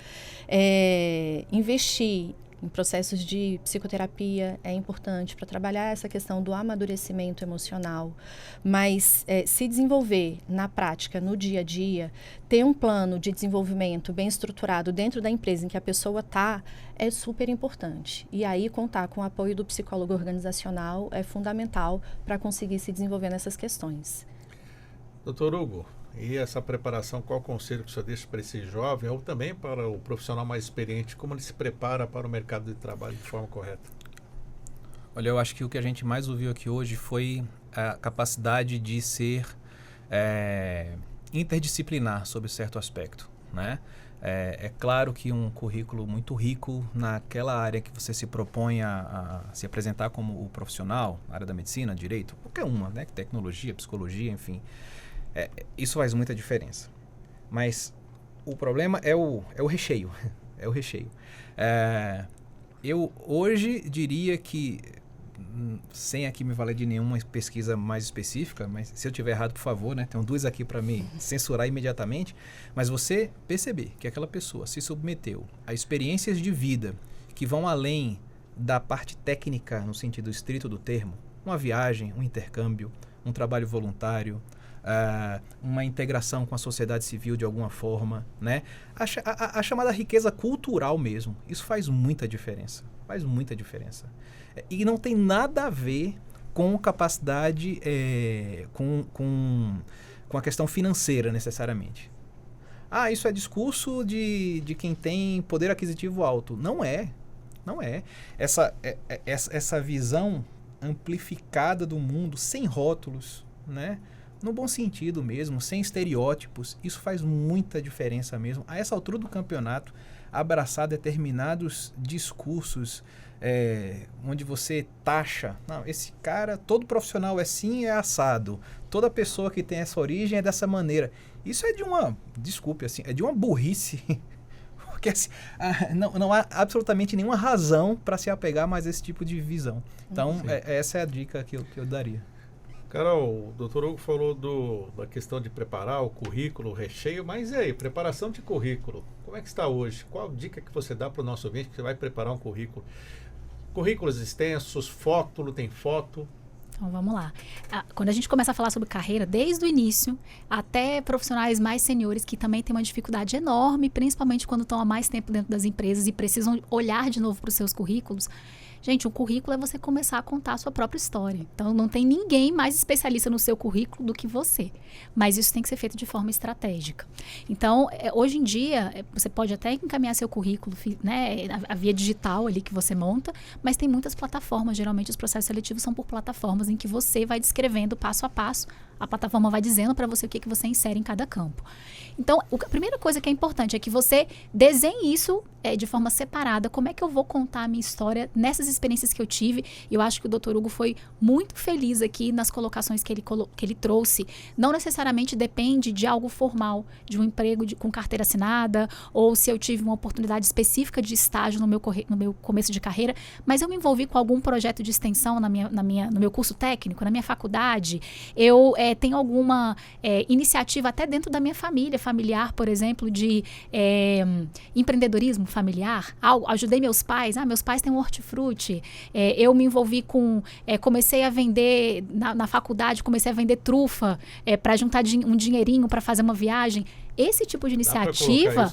Speaker 5: Investir em processos de psicoterapia é importante para trabalhar essa questão do amadurecimento emocional, mas se desenvolver na prática, no dia a dia, ter um plano de desenvolvimento bem estruturado dentro da empresa em que a pessoa está, é super importante. E aí contar com o apoio do psicólogo organizacional é fundamental para conseguir se desenvolver nessas questões.
Speaker 2: Doutor Hugo, e essa preparação, qual conselho que o senhor deixa para esse jovem ou também para o profissional mais experiente, como ele se prepara para o mercado de trabalho de forma correta?
Speaker 6: Olha, eu acho que o que a gente mais ouviu aqui hoje foi a capacidade de ser interdisciplinar sobre certo aspecto, né? É claro que um currículo muito rico naquela área que você se propõe a se apresentar como o profissional, área da medicina, direito, qualquer uma, né? Tecnologia, psicologia, enfim. Isso faz muita diferença. Mas o problema é o recheio. É o recheio. Eu hoje diria que, sem aqui me valer de nenhuma pesquisa mais específica, mas se eu tiver errado, por favor, né? Tenho 2 aqui para me censurar imediatamente. Mas você perceber que aquela pessoa se submeteu a experiências de vida que vão além da parte técnica, no sentido estrito do termo, uma viagem, um intercâmbio, um trabalho voluntário, uma integração com a sociedade civil de alguma forma, né? A chamada riqueza cultural mesmo, isso faz muita diferença, e não tem nada a ver com capacidade, com a questão financeira necessariamente. Isso é discurso de quem tem poder aquisitivo alto. Não é. Essa visão amplificada do mundo, sem rótulos, né? No bom sentido mesmo, sem estereótipos, isso faz muita diferença mesmo. A essa altura do campeonato, abraçar determinados discursos onde você taxa, não, esse cara, todo profissional é assim, é assado, toda pessoa que tem essa origem é dessa maneira. Isso é de uma, desculpe, assim, é de uma burrice, porque assim, não há absolutamente nenhuma razão para se apegar mais a esse tipo de visão. Então, essa é a dica que eu daria.
Speaker 2: Carol, o doutor Hugo falou da questão de preparar o currículo, o recheio, mas e aí, preparação de currículo, como é que está hoje? Qual dica que você dá para o nosso ouvinte que você vai preparar um currículo? Currículos extensos, tem foto?
Speaker 4: Então, vamos lá. Quando a gente começa a falar sobre carreira, desde o início, até profissionais mais seniores que também têm uma dificuldade enorme, principalmente quando estão há mais tempo dentro das empresas e precisam olhar de novo para os seus currículos. Gente, o currículo é você começar a contar a sua própria história. Então, não tem ninguém mais especialista no seu currículo do que você. Mas isso tem que ser feito de forma estratégica. Então, hoje em dia, você pode até encaminhar seu currículo, né, a via digital ali que você monta, mas tem muitas plataformas. Geralmente, os processos seletivos são por plataformas em que você vai descrevendo passo a passo A plataforma vai dizendo para você o que você insere em cada campo. Então, a primeira coisa que é importante é que você desenhe isso de forma separada. Como é que eu vou contar a minha história nessas experiências que eu tive? Eu acho que o Dr. Hugo foi muito feliz aqui nas colocações que ele trouxe. Não necessariamente depende de algo formal, de um emprego com carteira assinada, ou se eu tive uma oportunidade específica de estágio no meu começo de carreira, mas eu me envolvi com algum projeto de extensão no meu curso técnico, na minha faculdade. Eu tenho alguma iniciativa até dentro da minha familiar, por exemplo, de empreendedorismo familiar. Ajudei meus pais. Meus pais têm um hortifruti. Eu me envolvi comecei a vender, na faculdade, comecei a vender trufa para juntar um dinheirinho para fazer uma viagem. Esse tipo de iniciativa...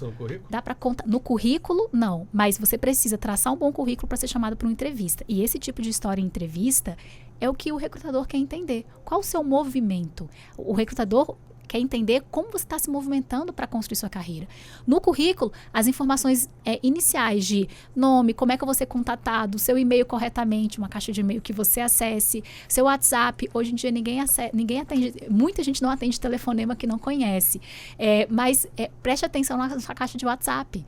Speaker 4: Dá para contar no currículo? Não. Mas você precisa traçar um bom currículo para ser chamado para uma entrevista. E esse tipo de história em entrevista é o que o recrutador quer entender. Qual o seu movimento? O recrutador quer entender como você está se movimentando para construir sua carreira. No currículo, as informações iniciais de nome, como é que eu vou ser contatado, seu e-mail corretamente, uma caixa de e-mail que você acesse, seu WhatsApp. Hoje em dia ninguém atende, muita gente não atende telefonema que não conhece. Mas preste atenção na sua caixa de WhatsApp.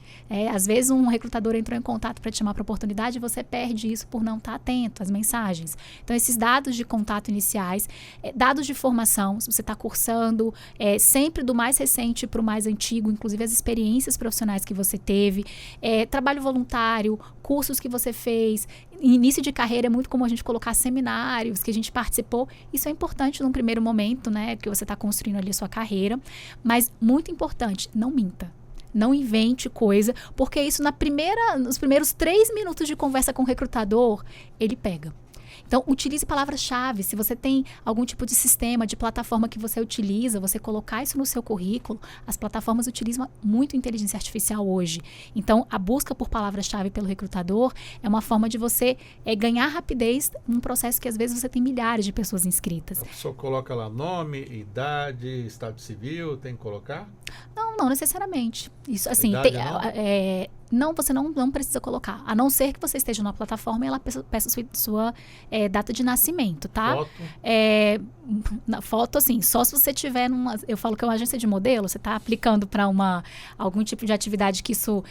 Speaker 4: Às vezes um recrutador entrou em contato para te chamar para oportunidade e você perde isso por não estar atento às mensagens. Então, esses dados de contato iniciais, dados de formação, se você está cursando, sempre do mais recente para o mais antigo, inclusive as experiências profissionais que você teve, trabalho voluntário, cursos que você fez. Início de carreira é muito comum a gente colocar seminários que a gente participou. Isso é importante num primeiro momento, né, que você está construindo ali a sua carreira, mas muito importante, não minta. Não invente coisa, porque isso nos primeiros 3 minutos de conversa com o recrutador, ele pega. Então, utilize palavras-chave. Se você tem algum tipo de sistema, de plataforma que você utiliza, você colocar isso no seu currículo, as plataformas utilizam muito inteligência artificial hoje. Então, a busca por palavras-chave pelo recrutador é uma forma de você ganhar rapidez num processo que, às vezes, você tem milhares de pessoas inscritas.
Speaker 2: A pessoa coloca lá nome, idade, estado civil, tem que colocar?
Speaker 4: Não necessariamente. Isso, assim, não, você não precisa colocar. A não ser que você esteja numa plataforma e ela peça sua data de nascimento, tá?
Speaker 2: Foto?
Speaker 4: Foto, assim, só se você tiver eu falo que é uma agência de modelo, você está aplicando para algum tipo de atividade que isso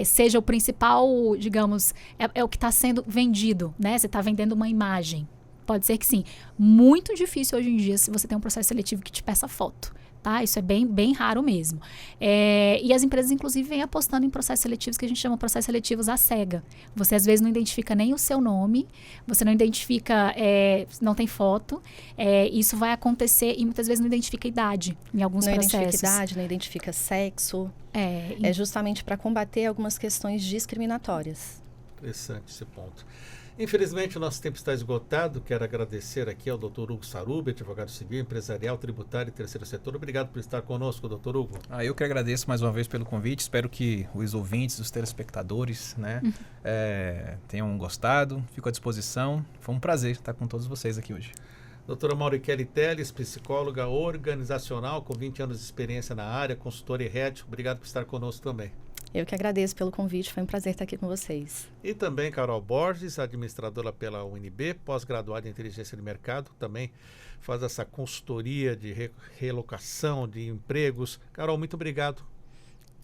Speaker 4: seja o principal, digamos, é o que está sendo vendido, né? Você está vendendo uma imagem. Pode ser que sim. Muito difícil hoje em dia se você tem um processo seletivo que te peça foto. Tá? Isso é bem, bem raro mesmo. E as empresas, inclusive, vêm apostando em processos seletivos que a gente chama de processos seletivos à cega. Você, às vezes, não identifica nem o seu nome, você não identifica, não tem foto. Isso vai acontecer e, muitas vezes, não identifica idade em alguns processos.
Speaker 5: Não identifica idade, não identifica sexo. É justamente para combater algumas questões discriminatórias.
Speaker 2: Interessante esse ponto. Infelizmente, o nosso tempo está esgotado. Quero agradecer aqui ao Dr. Hugo Sarubi, advogado civil, empresarial, tributário e terceiro setor. Obrigado por estar conosco, Dr. Hugo.
Speaker 6: Eu que agradeço mais uma vez pelo convite. Espero que os ouvintes, os telespectadores, né, tenham gostado. Fico à disposição. Foi um prazer estar com todos vocês aqui hoje.
Speaker 2: Doutora Mauricele Teles, psicóloga organizacional com 20 anos de experiência na área, consultora e head. Obrigado por estar conosco também.
Speaker 5: Eu que agradeço pelo convite, foi um prazer estar aqui com vocês.
Speaker 2: E também Carol Borges, administradora pela UNB, pós-graduada em inteligência de mercado, também faz essa consultoria de relocação de empregos. Carol, muito obrigado.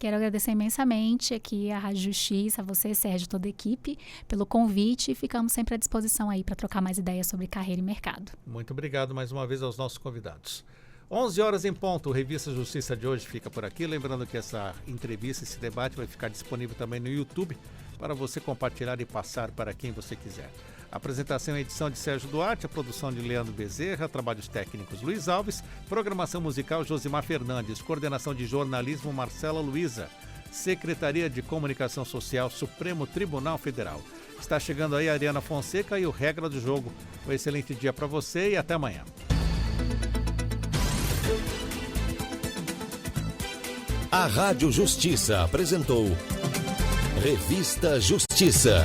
Speaker 4: Quero agradecer imensamente aqui à Rádio Justiça, a você, Sérgio, toda a equipe, pelo convite, e ficamos sempre à disposição aí para trocar mais ideias sobre carreira e mercado.
Speaker 2: Muito obrigado mais uma vez aos nossos convidados. 11 horas em ponto, o Revista Justiça de hoje fica por aqui. Lembrando que essa entrevista, esse debate vai ficar disponível também no YouTube para você compartilhar e passar para quem você quiser. A apresentação e edição de Sérgio Duarte, a produção de Leandro Bezerra, trabalhos técnicos Luiz Alves, programação musical Josimar Fernandes, coordenação de jornalismo Marcela Luiza, Secretaria de Comunicação Social, Supremo Tribunal Federal. Está chegando aí a Ariana Fonseca e o Regra do Jogo. Um excelente dia para você e até amanhã.
Speaker 1: A Rádio Justiça apresentou Revista Justiça.